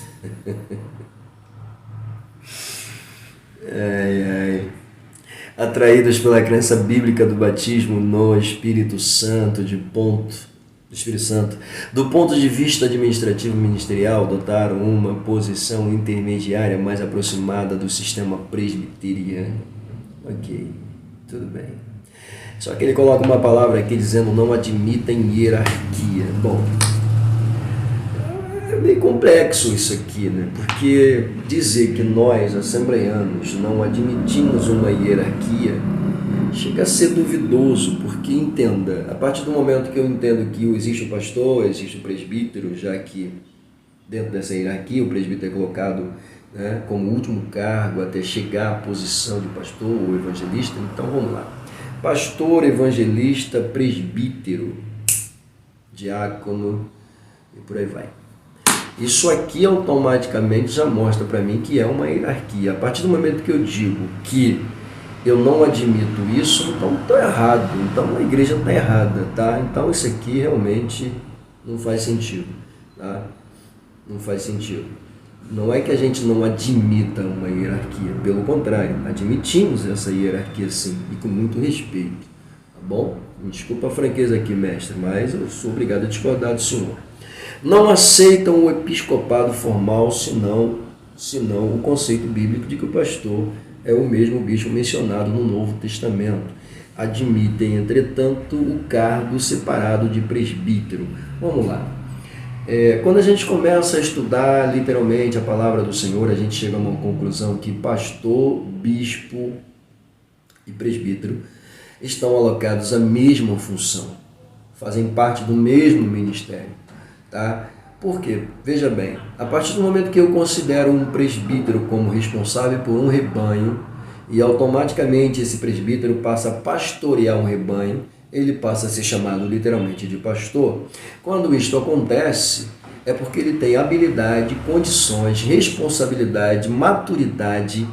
atraídos pela crença bíblica do batismo no Espírito Santo, do ponto de vista administrativo ministerial, adotaram uma posição intermediária mais aproximada do sistema presbiteriano. Ok, tudo bem. Só que ele coloca uma palavra aqui dizendo não admitem hierarquia. Bom, é meio complexo isso aqui, né? Porque dizer que nós, assembleianos, não admitimos uma hierarquia chega a ser duvidoso, porque entenda, a partir do momento que eu entendo que existe o pastor, existe o presbítero, já que dentro dessa hierarquia o presbítero é colocado, né, como último cargo até chegar à posição de pastor ou evangelista, então vamos lá. Pastor, evangelista, presbítero, diácono e por aí vai. Isso aqui automaticamente já mostra para mim que é uma hierarquia. A partir do momento que eu digo que eu não admito isso, então estou errado, então a igreja está errada, tá? Então isso aqui realmente não faz sentido, tá? Não faz sentido. Não é que a gente não admita uma hierarquia, pelo contrário, admitimos essa hierarquia sim, e com muito respeito, tá bom? Me desculpa a franqueza aqui, mestre, mas eu sou obrigado a discordar do senhor. Não aceitam o episcopado formal, senão o conceito bíblico de que o pastor é o mesmo bicho mencionado no Novo Testamento. Admitem, entretanto, o cargo separado de presbítero. Vamos lá. Quando a gente começa a estudar literalmente a palavra do Senhor, a gente chega a uma conclusão que pastor, bispo e presbítero estão alocados à mesma função, fazem parte do mesmo ministério, tá? Por quê? Veja bem, a partir do momento que eu considero um presbítero como responsável por um rebanho e automaticamente esse presbítero passa a pastorear um rebanho, ele passa a ser chamado literalmente de pastor. Quando isto acontece, é porque ele tem habilidade, condições, responsabilidade, maturidade,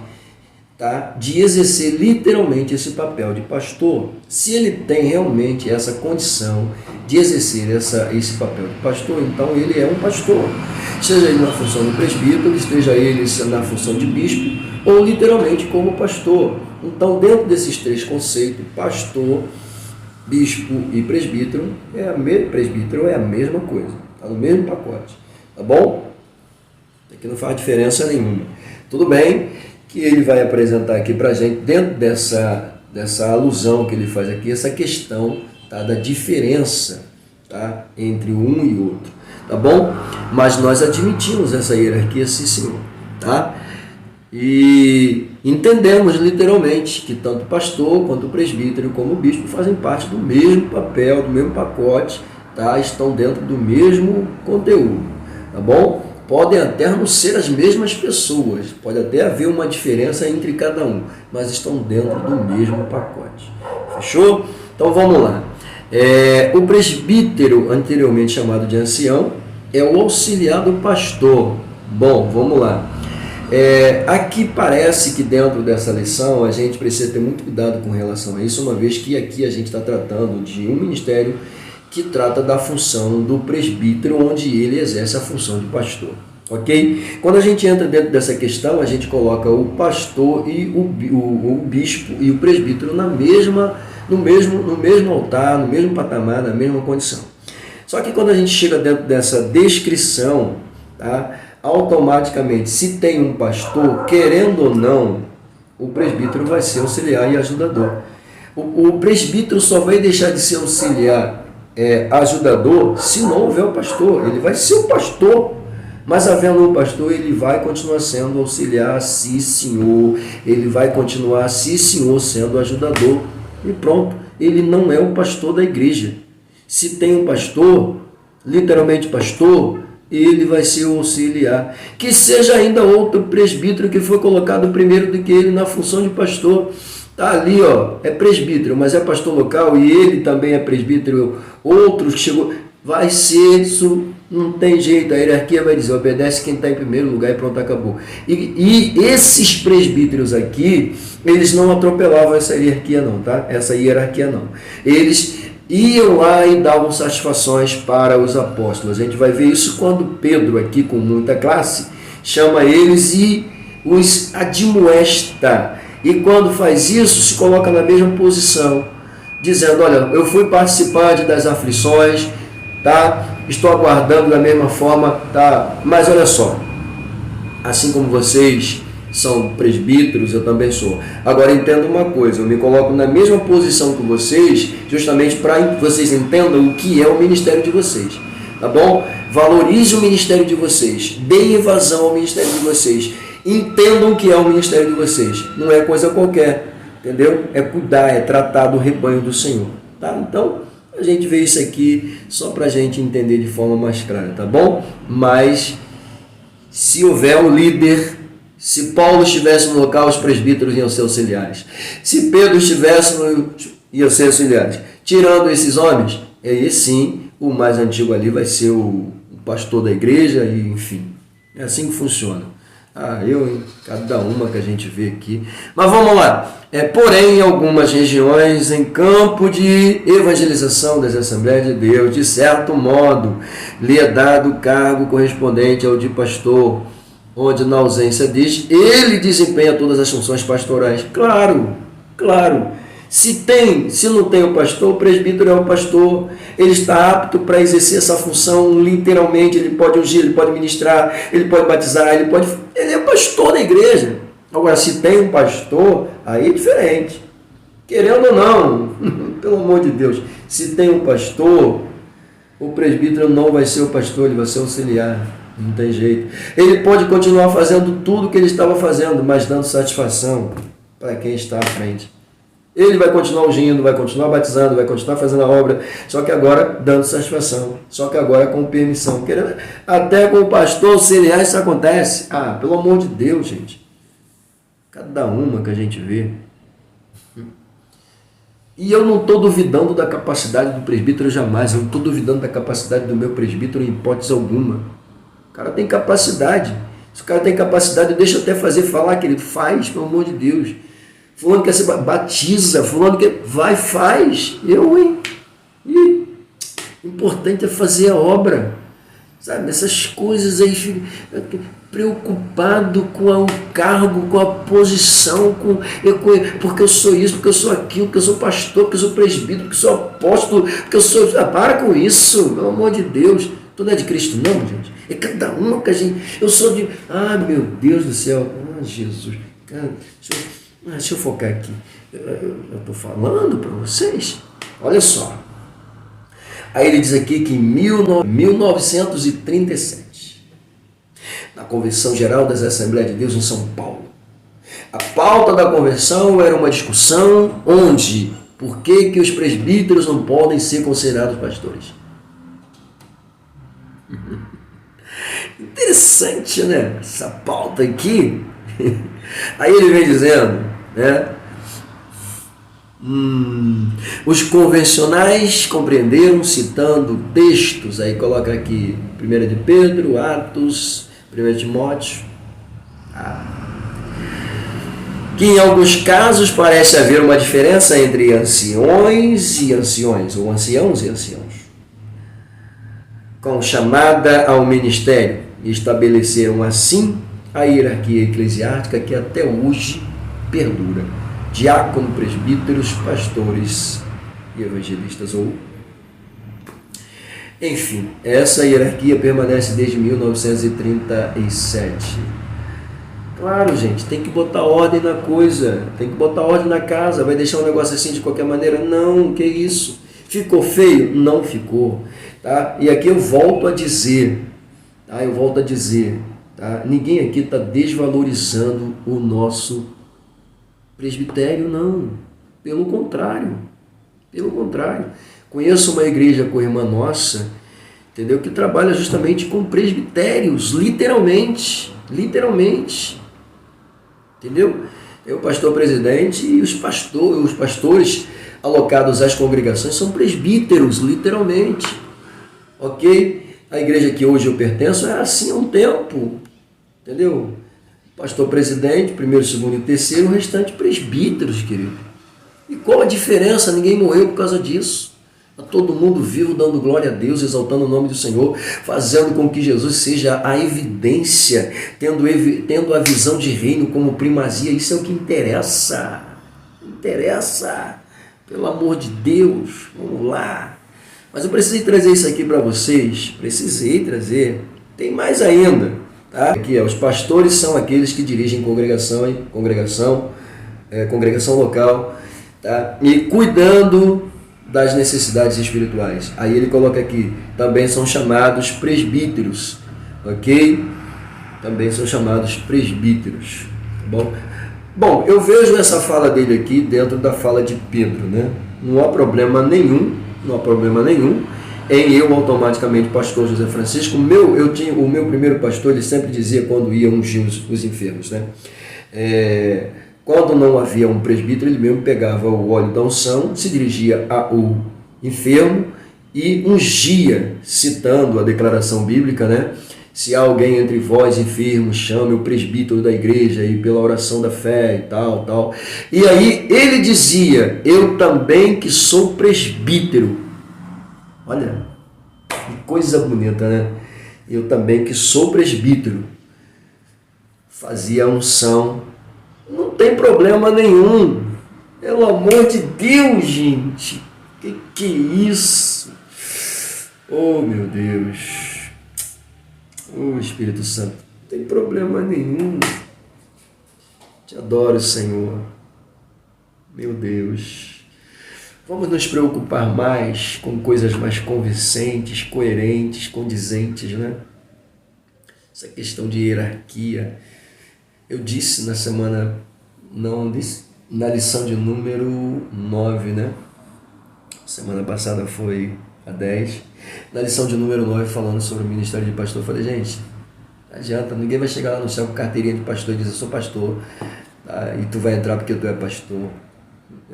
tá, de exercer literalmente esse papel de pastor. Se ele tem realmente essa condição de exercer esse papel de pastor, então ele é um pastor. Seja ele na função de presbítero, esteja ele na função de bispo, ou literalmente como pastor. Então, dentro desses três conceitos, pastor, bispo e presbítero é a mesma coisa, está no mesmo pacote, tá bom? Aqui não faz diferença nenhuma. Tudo bem que ele vai apresentar aqui para a gente, dentro dessa alusão que ele faz aqui, essa questão, tá, da diferença, tá, entre um e outro, tá bom? Mas nós admitimos essa hierarquia, sim, senhor, tá? E entendemos literalmente que tanto o pastor quanto o presbítero como o bispo fazem parte do mesmo papel, do mesmo pacote, tá? Estão dentro do mesmo conteúdo, tá bom? Podem até não ser as mesmas pessoas, pode até haver uma diferença entre cada um, mas estão dentro do mesmo pacote. Fechou? Então vamos lá. O presbítero, anteriormente chamado de ancião, é o auxiliar do pastor. Bom, vamos lá. Aqui parece que dentro dessa lição a gente precisa ter muito cuidado com relação a isso, uma vez que aqui a gente está tratando de um ministério que trata da função do presbítero, onde ele exerce a função de pastor, ok? Quando a gente entra dentro dessa questão, a gente coloca o pastor e o bispo e o presbítero no mesmo altar, no mesmo patamar, na mesma condição. Só que quando a gente chega dentro dessa descrição, tá, automaticamente, se tem um pastor, querendo ou não, o presbítero vai ser auxiliar e ajudador. O presbítero só vai deixar de ser auxiliar, ajudador, se não houver o pastor. Ele vai ser o pastor, mas havendo o pastor, ele vai continuar sendo auxiliar, sim senhor, ele vai continuar, sim senhor, sendo ajudador, e pronto, ele não é o pastor da igreja. Se tem um pastor, literalmente pastor, ele vai ser o auxiliar, que seja ainda outro presbítero que foi colocado primeiro do que ele na função de pastor. Está ali, ó, é presbítero, mas é pastor local e ele também é presbítero. Outro que chegou, vai ser isso, não tem jeito, a hierarquia vai dizer, obedece quem está em primeiro lugar e pronto, acabou. E esses presbíteros aqui, eles não atropelavam essa hierarquia não, tá? Essa hierarquia não. Eles iam lá e davam satisfações para os apóstolos. A gente vai ver isso quando Pedro, aqui com muita classe, chama eles e os admoesta. E quando faz isso, se coloca na mesma posição, dizendo, olha, eu fui participante das aflições, tá? Estou aguardando da mesma forma, tá? Mas olha só, assim como vocês são presbíteros, eu também sou. Agora entenda uma coisa, eu me coloco na mesma posição que vocês, justamente para que vocês entendam o que é o ministério de vocês, tá bom? Valorize o ministério de vocês, deem vazão ao ministério de vocês, entendam o que é o ministério de vocês, não é coisa qualquer, entendeu? É cuidar, é tratar do rebanho do Senhor, tá? Então, a gente vê isso aqui só para a gente entender de forma mais clara, tá bom? Mas, se houver um líder, se Paulo estivesse no local, os presbíteros iam ser auxiliares. Se Pedro estivesse, iam ser auxiliares. Tirando esses homens, aí sim, o mais antigo ali vai ser o pastor da igreja, e enfim, é assim que funciona. Cada uma que a gente vê aqui. Mas vamos lá. Porém, em algumas regiões, em campo de evangelização das Assembleias de Deus, de certo modo, lhe é dado o cargo correspondente ao de pastor, onde na ausência diz, ele desempenha todas as funções pastorais. Claro. Se não tem o pastor, o presbítero é o pastor, ele está apto para exercer essa função, literalmente, ele pode ungir, ele pode ministrar, ele pode batizar, ele é pastor da igreja. Agora, se tem um pastor, aí é diferente. Querendo ou não, pelo amor de Deus, se tem um pastor, o presbítero não vai ser o pastor, ele vai ser auxiliar. Não tem jeito. Ele pode continuar fazendo tudo o que ele estava fazendo, mas dando satisfação para quem está à frente. Ele vai continuar ungindo, vai continuar batizando, vai continuar fazendo a obra, só que agora dando satisfação, só que agora com permissão. Até com o pastor auxiliar isso acontece. Pelo amor de Deus, gente. Cada uma que a gente vê. E eu não estou duvidando da capacidade do presbítero jamais, eu não estou duvidando da capacidade do meu presbítero em hipótese alguma. O cara tem capacidade. Se o cara tem capacidade, deixa eu até falar, querido, faz, pelo amor de Deus. Fulano quer ser batiza, fulano quer, vai, faz. O importante é fazer a obra. Sabe, essas coisas aí, preocupado com o cargo, com a posição, porque eu sou isso, porque eu sou aquilo, porque eu sou pastor, porque eu sou presbítero, porque eu sou apóstolo, porque eu sou... para com isso, pelo amor de Deus. Tu não é de Cristo não, gente. É cada uma que a gente... Eu sou de... meu Deus do céu. Jesus. Cara, deixa eu focar aqui. Eu estou falando para vocês. Olha só. Aí ele diz aqui que em 1937, na Convenção Geral das Assembleias de Deus em São Paulo, a pauta da convenção era uma discussão onde, por que os presbíteros não podem ser considerados pastores? Interessante, né? Essa pauta aqui. Aí ele vem dizendo, né? Os convencionais compreenderam, citando textos, aí coloca aqui 1 de Pedro, Atos, 1 Timóteo, que em alguns casos parece haver uma diferença entre anciões e anciões, ou anciãos e anciãos, com chamada ao ministério, e estabeleceram assim a hierarquia eclesiástica que até hoje perdura: diácono, presbíteros, pastores e evangelistas. Enfim, essa hierarquia permanece desde 1937. Claro, gente, tem que botar ordem na coisa, tem que botar ordem na casa. Vai deixar um negócio assim de qualquer maneira? Não, que isso? Ficou feio? Não ficou. Tá? E aqui eu volto a dizer, tá? Ninguém aqui está desvalorizando o nosso presbitério, não. Pelo contrário. Conheço uma igreja co-irmã nossa, entendeu? Que trabalha justamente com presbitérios, literalmente. Entendeu? É o pastor presidente e os pastores alocados às congregações são presbíteros, literalmente. Ok? A igreja que hoje eu pertenço é assim há um tempo. Entendeu? Pastor presidente, primeiro, segundo e terceiro, o restante presbíteros, querido. E qual a diferença? Ninguém morreu por causa disso. Está todo mundo vivo, dando glória a Deus, exaltando o nome do Senhor, fazendo com que Jesus seja a evidência, tendo a visão de reino como primazia. Isso é o que interessa. Pelo amor de Deus, vamos lá. Mas eu precisei trazer isso aqui para vocês. Tem mais ainda. Tá? Aqui, os pastores são aqueles que dirigem congregação local, tá? E cuidando das necessidades espirituais. Aí ele coloca aqui, também são chamados presbíteros, ok? Também são chamados presbíteros, tá bom? Bom, eu vejo essa fala dele aqui dentro da fala de Pedro, né? Não há problema nenhum em eu automaticamente, pastor José Francisco, o meu primeiro pastor, ele sempre dizia quando ia ungir os enfermos, né? Quando não havia um presbítero, ele mesmo pegava o óleo da unção, se dirigia ao enfermo e ungia, citando a declaração bíblica, né? Se há alguém entre vós enfermos, chame o presbítero da igreja e pela oração da fé e tal. E aí ele dizia, eu também que sou presbítero. Olha, que coisa bonita, né? Eu também que sou presbítero. Fazia unção. Não tem problema nenhum. Pelo amor de Deus, gente. Que é isso? Oh, meu Deus. Oh, Espírito Santo. Não tem problema nenhum. Te adoro, Senhor. Meu Deus. Vamos nos preocupar mais com coisas mais convincentes, coerentes, condizentes, né? Essa questão de hierarquia. Eu disse na lição de número 9, né? Semana passada foi a 10. Na lição de número 9, falando sobre o ministério de pastor, eu falei, gente, não adianta, ninguém vai chegar lá no céu com carteirinha de pastor e dizer, eu sou pastor, tá? E tu vai entrar porque tu é pastor.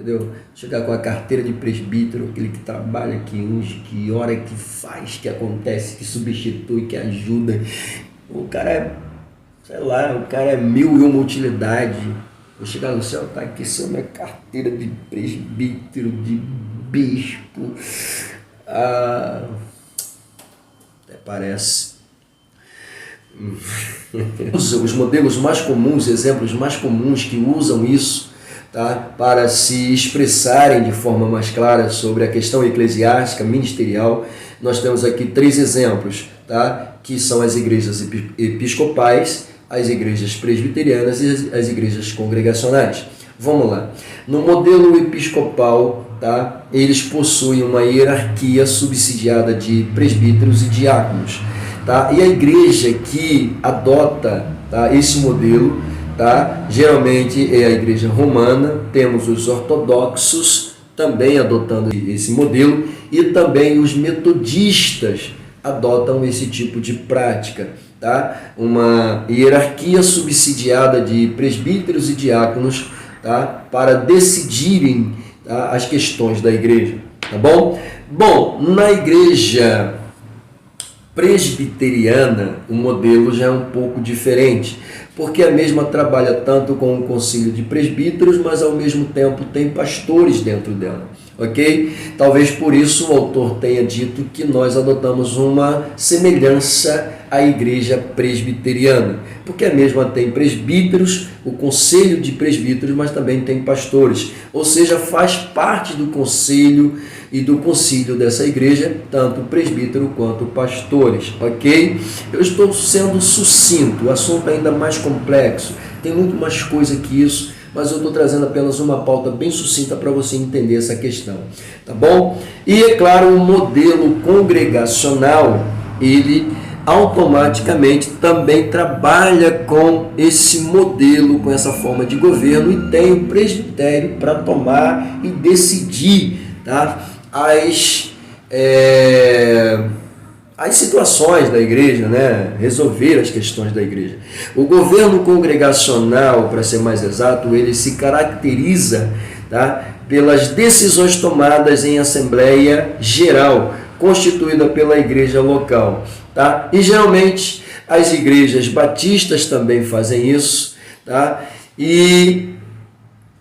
entendeu? Chegar com a carteira de presbítero, aquele que trabalha, que unge, que ora, que faz, que acontece, que substitui, que ajuda. O cara é, sei lá, o cara é mil e uma utilidade. Vou chegar no céu, tá aqui, essa é a minha carteira de presbítero, de bispo. Até parece. Os modelos mais comuns, exemplos mais comuns que usam isso, tá, para se expressarem de forma mais clara sobre a questão eclesiástica, ministerial, nós temos aqui 3 exemplos, tá, que são as igrejas episcopais, as igrejas presbiterianas e as igrejas congregacionais. Vamos lá. No modelo episcopal, tá, eles possuem uma hierarquia subsidiada de presbíteros e diáconos. Tá? E a igreja que adota, tá, esse modelo, tá, geralmente é a igreja romana, temos os ortodoxos também adotando esse modelo e também os metodistas adotam esse tipo de prática. Tá? Uma hierarquia subsidiada de presbíteros e diáconos, tá, para decidirem, tá, as questões da igreja. Tá bom? Bom, na igreja presbiteriana, o modelo já é um pouco diferente, porque a mesma trabalha tanto com o concílio de presbíteros, mas ao mesmo tempo tem pastores dentro dela, ok? Talvez por isso o autor tenha dito que nós adotamos uma semelhança à igreja presbiteriana, porque a mesma tem presbíteros, o conselho de presbíteros, mas também tem pastores, ou seja, faz parte do conselho e do concílio dessa igreja, tanto presbítero quanto pastores, ok? Eu estou sendo sucinto, o assunto é ainda mais complexo, tem muito mais coisa que isso, mas eu estou trazendo apenas uma pauta bem sucinta para você entender essa questão, tá bom? E é claro, o modelo congregacional, ele automaticamente também trabalha com esse modelo, com essa forma de governo e tem o presbitério para tomar e decidir, tá, as situações da igreja, né? Resolver as questões da igreja. O governo congregacional, para ser mais exato, ele se caracteriza, tá, pelas decisões tomadas em assembleia geral, constituída pela igreja local. Tá? E geralmente as igrejas batistas também fazem isso. Tá? E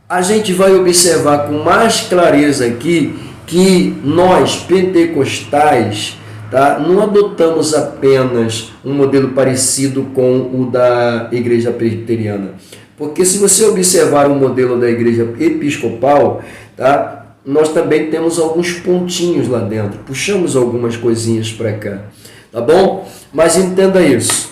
a gente vai observar com mais clareza aqui que nós, pentecostais, tá, não adotamos apenas um modelo parecido com o da igreja presbiteriana. Porque se você observar o modelo da igreja episcopal, tá, nós também temos alguns pontinhos lá dentro, puxamos algumas coisinhas para cá, tá bom? Mas entenda isso.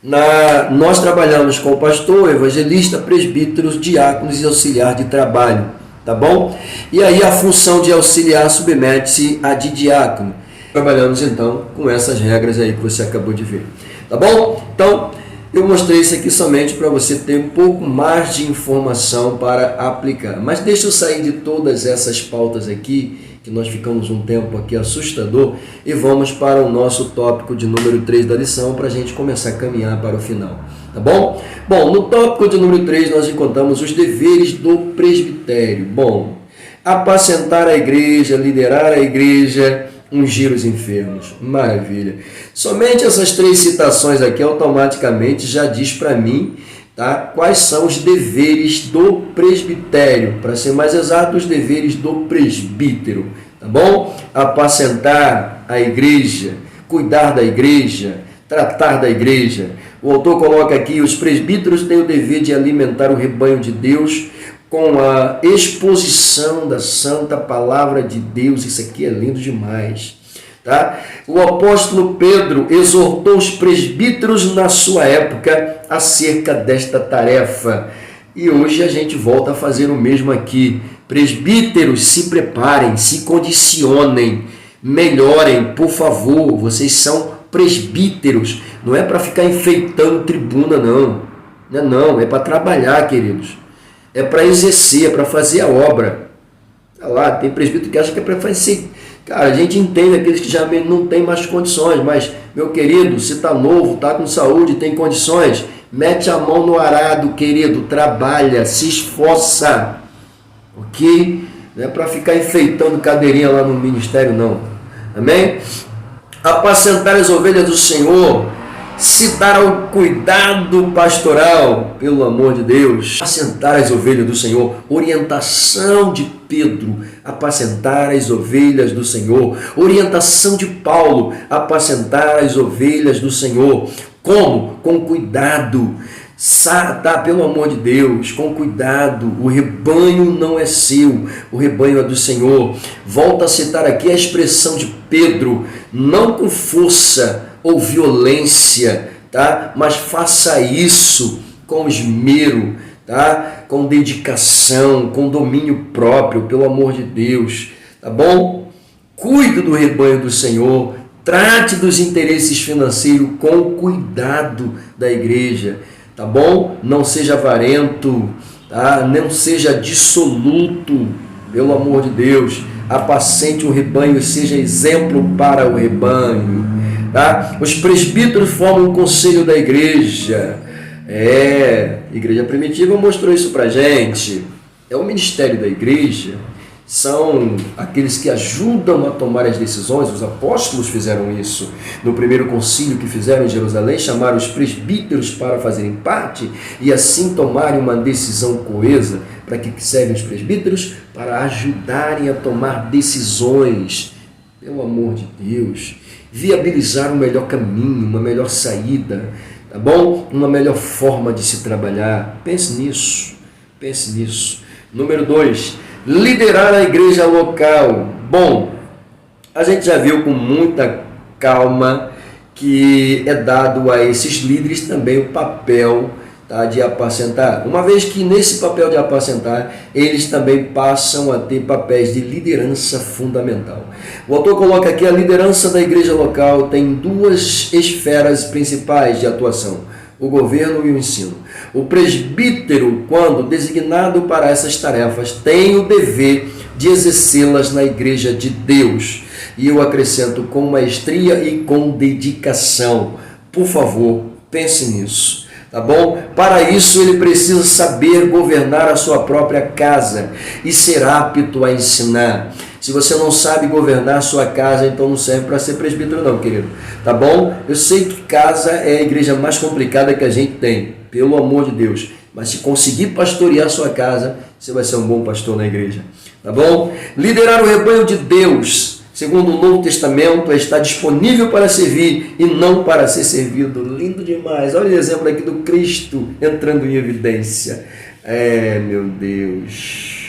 Nós trabalhamos com o pastor, evangelista, presbíteros, diáconos e auxiliar de trabalho, tá bom? E aí a função de auxiliar submete-se à de diácono. Trabalhamos então com essas regras aí que você acabou de ver, tá bom? Então, eu mostrei isso aqui somente para você ter um pouco mais de informação para aplicar. Mas deixa eu sair de todas essas pautas aqui, que nós ficamos um tempo aqui assustador, e vamos para o nosso tópico de número 3 da lição, para a gente começar a caminhar para o final. Tá bom? Bom, no tópico de número 3 nós encontramos os deveres do presbitério. Bom, apacentar a igreja, liderar a igreja, ungir os enfermos. Maravilha. Somente essas 3 citações aqui automaticamente já diz para mim, tá, quais são os deveres do presbitério. Para ser mais exato, os deveres do presbítero. Tá bom? Apacentar a igreja, cuidar da igreja, tratar da igreja. O autor coloca aqui, os presbíteros têm o dever de alimentar o rebanho de Deus com a exposição da santa palavra de Deus. Isso aqui é lindo demais. Tá? O apóstolo Pedro exortou os presbíteros na sua época acerca desta tarefa. E hoje a gente volta a fazer o mesmo aqui. Presbíteros, se preparem, se condicionem, melhorem, por favor. Vocês são presbíteros. Não é para ficar enfeitando tribuna, não. Não, é para trabalhar, queridos. É para exercer, é para fazer a obra. Olha lá, tem presbítero que acha que é para fazer. Cara, a gente entende aqueles que já não tem mais condições, mas, meu querido, se está novo, está com saúde, tem condições, mete a mão no arado, querido, trabalha, se esforça. ok? Não é para ficar enfeitando cadeirinha lá no ministério, não. Amém? Apacentar as ovelhas do Senhor, se dar ao cuidado pastoral, pelo amor de Deus. Apacentar as ovelhas do Senhor, orientação de Pedro, apacentar as ovelhas do Senhor. Orientação de Paulo, apacentar as ovelhas do Senhor. Como? Com cuidado. Tá, pelo amor de Deus, com cuidado. O rebanho não é seu, o rebanho é do Senhor. Volto a citar aqui a expressão de Pedro: não com força ou violência, tá? Mas faça isso com esmero, tá? Com dedicação, com domínio próprio, pelo amor de Deus, tá bom? Cuide do rebanho do Senhor, trate dos interesses financeiros com cuidado da igreja, tá bom? Não seja avarento, tá? Não seja dissoluto, pelo amor de Deus. Apacente o rebanho e seja exemplo para o rebanho, tá? Os presbíteros formam o conselho da igreja. A igreja primitiva mostrou isso pra gente. É o ministério da igreja. São aqueles que ajudam a tomar as decisões. Os apóstolos fizeram isso. No primeiro concílio que fizeram em Jerusalém, chamaram os presbíteros para fazerem parte e assim tomarem uma decisão coesa. Para que servem os presbíteros? Para ajudarem a tomar decisões, pelo amor de Deus. Viabilizar um melhor caminho, uma melhor saída, tá bom? Uma melhor forma de se trabalhar. Pense nisso, pense nisso. Número 2, liderar a igreja local. Bom, a gente já viu com muita calma que é dado a esses líderes também o papel, tá, de apacentar. Uma vez que nesse papel de apacentar, eles também passam a ter papéis de liderança fundamental. O autor coloca aqui: a liderança da igreja local tem duas esferas principais de atuação: o governo e o ensino. O presbítero, quando designado para essas tarefas, tem o dever de exercê-las na igreja de Deus. E eu acrescento: com maestria e com dedicação. Por favor, pense nisso. Tá bom? Para isso ele precisa saber governar a sua própria casa e ser apto a ensinar. Se você não sabe governar a sua casa, então não serve para ser presbítero não, querido. Tá bom? Eu sei que casa é a igreja mais complicada que a gente tem, pelo amor de Deus. Mas se conseguir pastorear a sua casa, você vai ser um bom pastor na igreja. Tá bom? Liderar o rebanho de Deus, segundo o Novo Testamento, está disponível para servir e não para ser servido. Lindo demais. Olha o exemplo aqui do Cristo entrando em evidência. Meu Deus.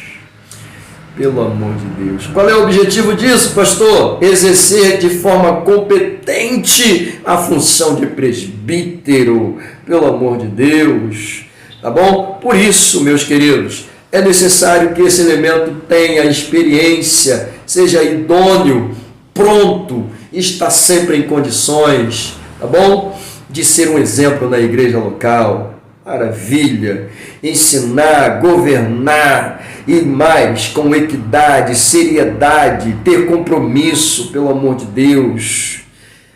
Pelo amor de Deus. Qual é o objetivo disso, pastor? Exercer de forma competente a função de presbítero. Pelo amor de Deus. Tá bom? Por isso, meus queridos, é necessário que esse elemento tenha experiência, seja idôneo, pronto, está sempre em condições, tá bom? De ser um exemplo na igreja local. Maravilha! Ensinar, governar e mais, com equidade, seriedade, ter compromisso, pelo amor de Deus.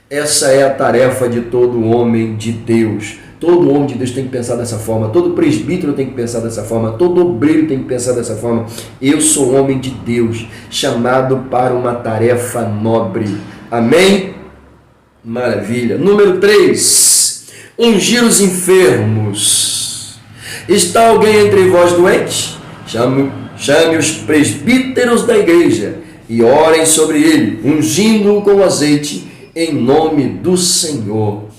Essa é a tarefa de todo homem de Deus. Todo homem de Deus tem que pensar dessa forma, todo presbítero tem que pensar dessa forma, todo obreiro tem que pensar dessa forma. Eu sou homem de Deus, chamado para uma tarefa nobre. Amém? Maravilha. Número 3, ungir os enfermos. Está alguém entre vós doente? Chame os presbíteros da igreja e orem sobre ele, ungindo-o com azeite, em nome do Senhor.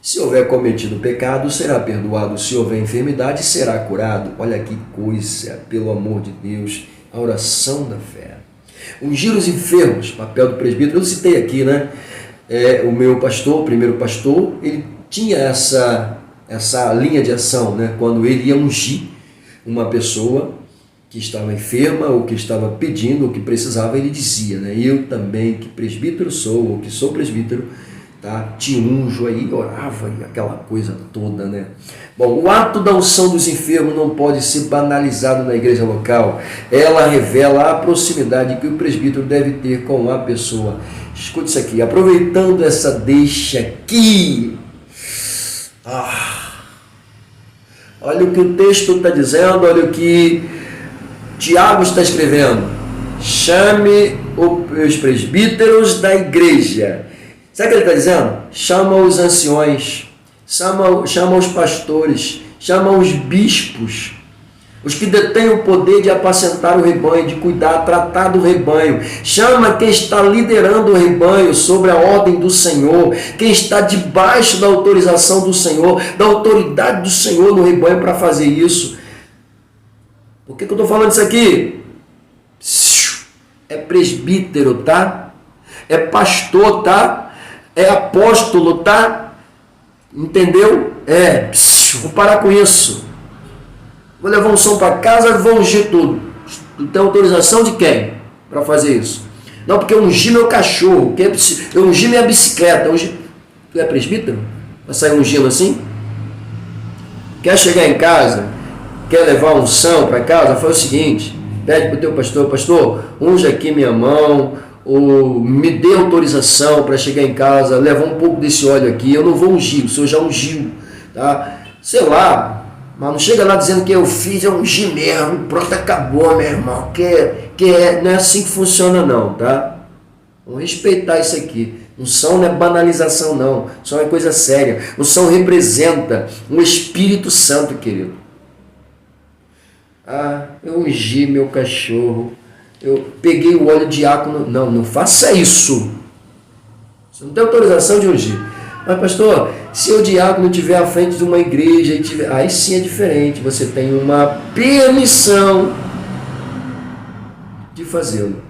Se houver cometido pecado, será perdoado. Se houver enfermidade, será curado. Olha que coisa, pelo amor de Deus, a oração da fé. Ungir os enfermos, papel do presbítero. Eu citei aqui, né? O meu pastor, o primeiro pastor, ele tinha essa linha de ação, né? Quando ele ia ungir uma pessoa que estava enferma ou que estava pedindo ou que precisava, ele dizia, né? Eu também, que presbítero sou, ou que sou presbítero, tá? Te unjo aí, orava e aquela coisa toda, né? Bom, o ato da unção dos enfermos não pode ser banalizado na igreja local. Ela revela a proximidade que o presbítero deve ter com a pessoa. Escute isso aqui, aproveitando essa deixa aqui. Olha o que o texto está dizendo, olha o que Tiago está escrevendo: chame os presbíteros da igreja. Sabe o que ele está dizendo? Chama os anciões, chama os pastores, chama os bispos, os que detêm o poder de apacentar o rebanho, de cuidar, tratar do rebanho. Chama quem está liderando o rebanho sobre a ordem do Senhor, quem está debaixo da autorização do Senhor, da autoridade do Senhor no rebanho para fazer isso. Por que eu estou falando isso aqui? É presbítero, tá? É pastor, tá? É apóstolo, tá? Entendeu? Vou parar com isso. Vou levar um som para casa, vou ungir tudo. Tem autorização de quem para fazer isso? Não, porque eu ungi meu cachorro, eu ungi minha bicicleta. Tu é presbítero? Vai sair ungindo assim? Quer chegar em casa? Quer levar unção para casa? Faz o seguinte: pede para o teu pastor: pastor, unge aqui minha mão, ou me dê autorização para chegar em casa, levar um pouco desse óleo aqui. Eu não vou ungir, o senhor já ungiu, tá? Sei lá. Mas não chega lá dizendo que eu fiz, eu ungi mesmo, pronto, acabou, meu irmão. Não é assim que funciona não, tá? Vamos respeitar isso aqui. Unção não é banalização não, unção é coisa séria. Unção representa um Espírito Santo, querido. Eu ungi meu cachorro, eu peguei o óleo diácono. Não faça isso. Você não tem autorização de ungir. Mas pastor, se o diácono estiver à frente de uma igreja, aí sim é diferente, você tem uma permissão de fazê-lo.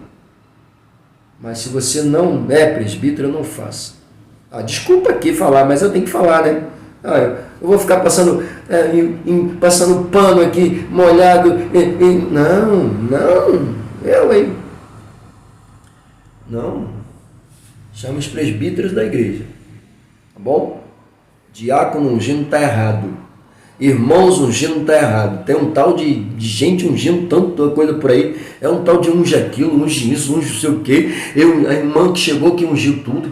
Mas se você não é presbítero, não faça. Desculpa aqui falar, mas eu tenho que falar, né? Eu vou ficar passando pano aqui, molhado. Não. Chama os presbíteros da igreja. Tá bom? Diácono ungindo está errado. Irmãos ungindo está errado. Tem um tal de gente ungindo tanta coisa por aí. É um tal de unge aquilo, unge isso, unge não sei o quê. A irmã que chegou que ungiu tudo.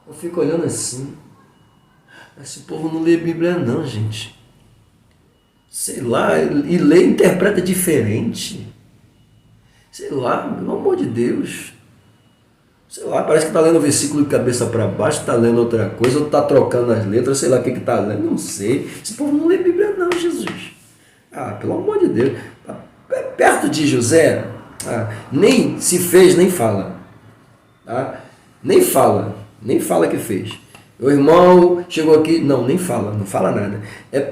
Eu fico olhando assim. Esse povo não lê Bíblia não, gente. Sei lá, e lê e interpreta diferente. Sei lá, pelo amor de Deus. Sei lá, parece que está lendo o versículo de cabeça para baixo, está lendo outra coisa, ou está trocando as letras, sei lá o que está lendo, não sei. Esse povo não lê Bíblia não, Jesus. Pelo amor de Deus. Perto de José, nem se fez, nem fala. Nem fala que fez. O irmão chegou aqui, não fala nada.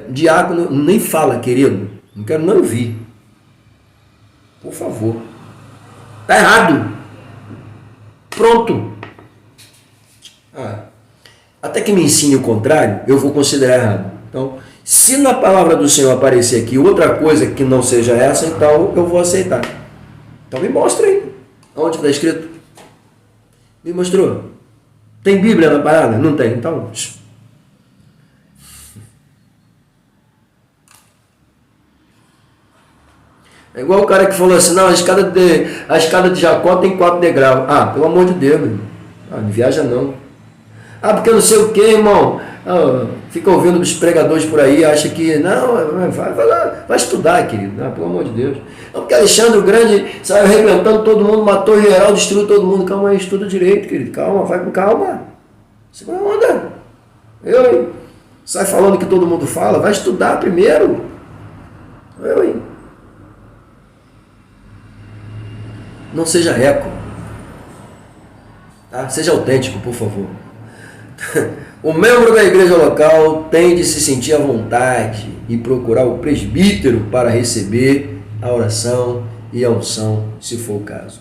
Diácono, nem fala, querido. Não quero não ouvir. Por favor. Está errado. Pronto. Até que me ensine o contrário, eu vou considerar errado. Então, se na palavra do Senhor aparecer aqui outra coisa que não seja essa, então eu vou aceitar. Então me mostra aí. Onde está escrito? Me mostrou. Tem Bíblia na parada? Não tem. Então... É igual o cara que falou assim: não, a escada de Jacó tem 4 degraus. Pelo amor de Deus, meu irmão. Não viaja não. Porque eu não sei o que, irmão. Fica ouvindo os pregadores por aí, acha que... Não, vai lá, vai estudar, querido. Pelo amor de Deus. Não, porque Alexandre o Grande saiu arrebentando todo mundo, matou geral, destruiu todo mundo. Calma aí, estuda direito, querido. Calma, vai com calma. Segura a onda. Sai falando que todo mundo fala, vai estudar primeiro. Não seja eco. Seja autêntico, por favor. O membro da igreja local tem de se sentir à vontade e procurar o presbítero para receber a oração e a unção, se for o caso.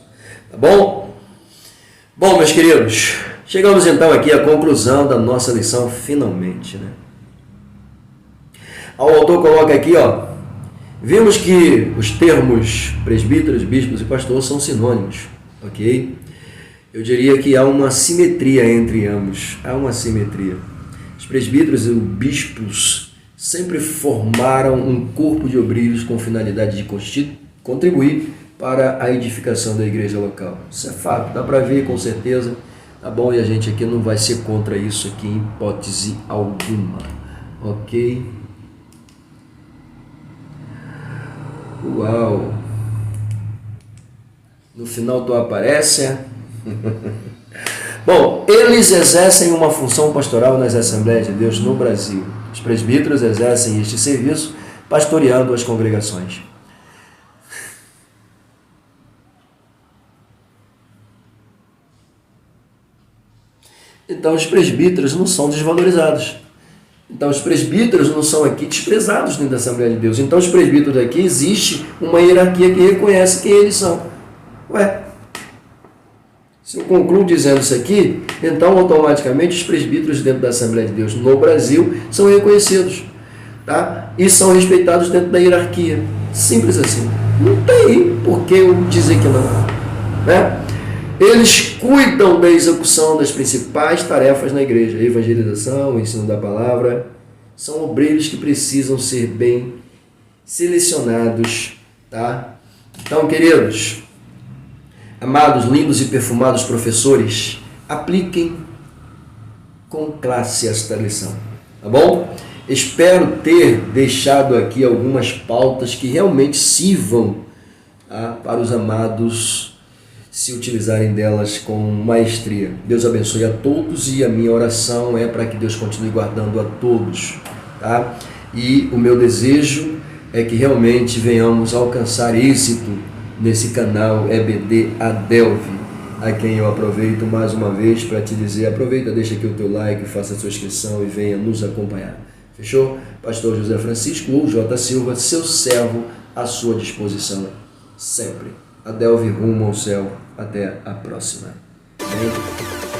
Tá bom? Bom, meus queridos, chegamos então aqui à conclusão da nossa lição, finalmente, né? O autor coloca aqui, vimos que os termos presbíteros, bispos e pastores são sinônimos, ok? Eu diria que há uma simetria entre ambos, há uma simetria. Os presbíteros e os bispos sempre formaram um corpo de obreiros com finalidade de contribuir para a edificação da igreja local. Isso é fato, dá para ver com certeza, tá bom? E a gente aqui não vai ser contra isso aqui em hipótese alguma, ok? Uau! No final tu aparece. Bom, eles exercem uma função pastoral nas Assembleias de Deus no Brasil. Os presbíteros exercem este serviço pastoreando as congregações. Então os presbíteros não são desvalorizados. Então os presbíteros não são aqui desprezados dentro da Assembleia de Deus. Então os presbíteros aqui existe uma hierarquia que reconhece quem eles são. Ué, se eu concluo dizendo isso aqui, então automaticamente os presbíteros dentro da Assembleia de Deus no Brasil são reconhecidos, tá? E são respeitados dentro da hierarquia. Simples assim. Não tem por que eu dizer que não, né? Eles cuidam da execução das principais tarefas na igreja, a evangelização, o ensino da palavra. São obreiros que precisam ser bem selecionados, tá? Então, queridos, amados, lindos e perfumados professores, apliquem com classe esta lição, tá bom? Espero ter deixado aqui algumas pautas que realmente sirvam, tá, para os amados se utilizarem delas com maestria. Deus abençoe a todos e a minha oração é para que Deus continue guardando a todos, tá? E o meu desejo é que realmente venhamos alcançar êxito nesse canal EBD Adelphi, a quem eu aproveito mais uma vez para te dizer, aproveita, deixa aqui o teu like, faça a sua inscrição e venha nos acompanhar. Fechou? Pastor José Francisco ou J. Silva, seu servo à sua disposição sempre. Adelphi rumo ao céu. Até a próxima. Amém?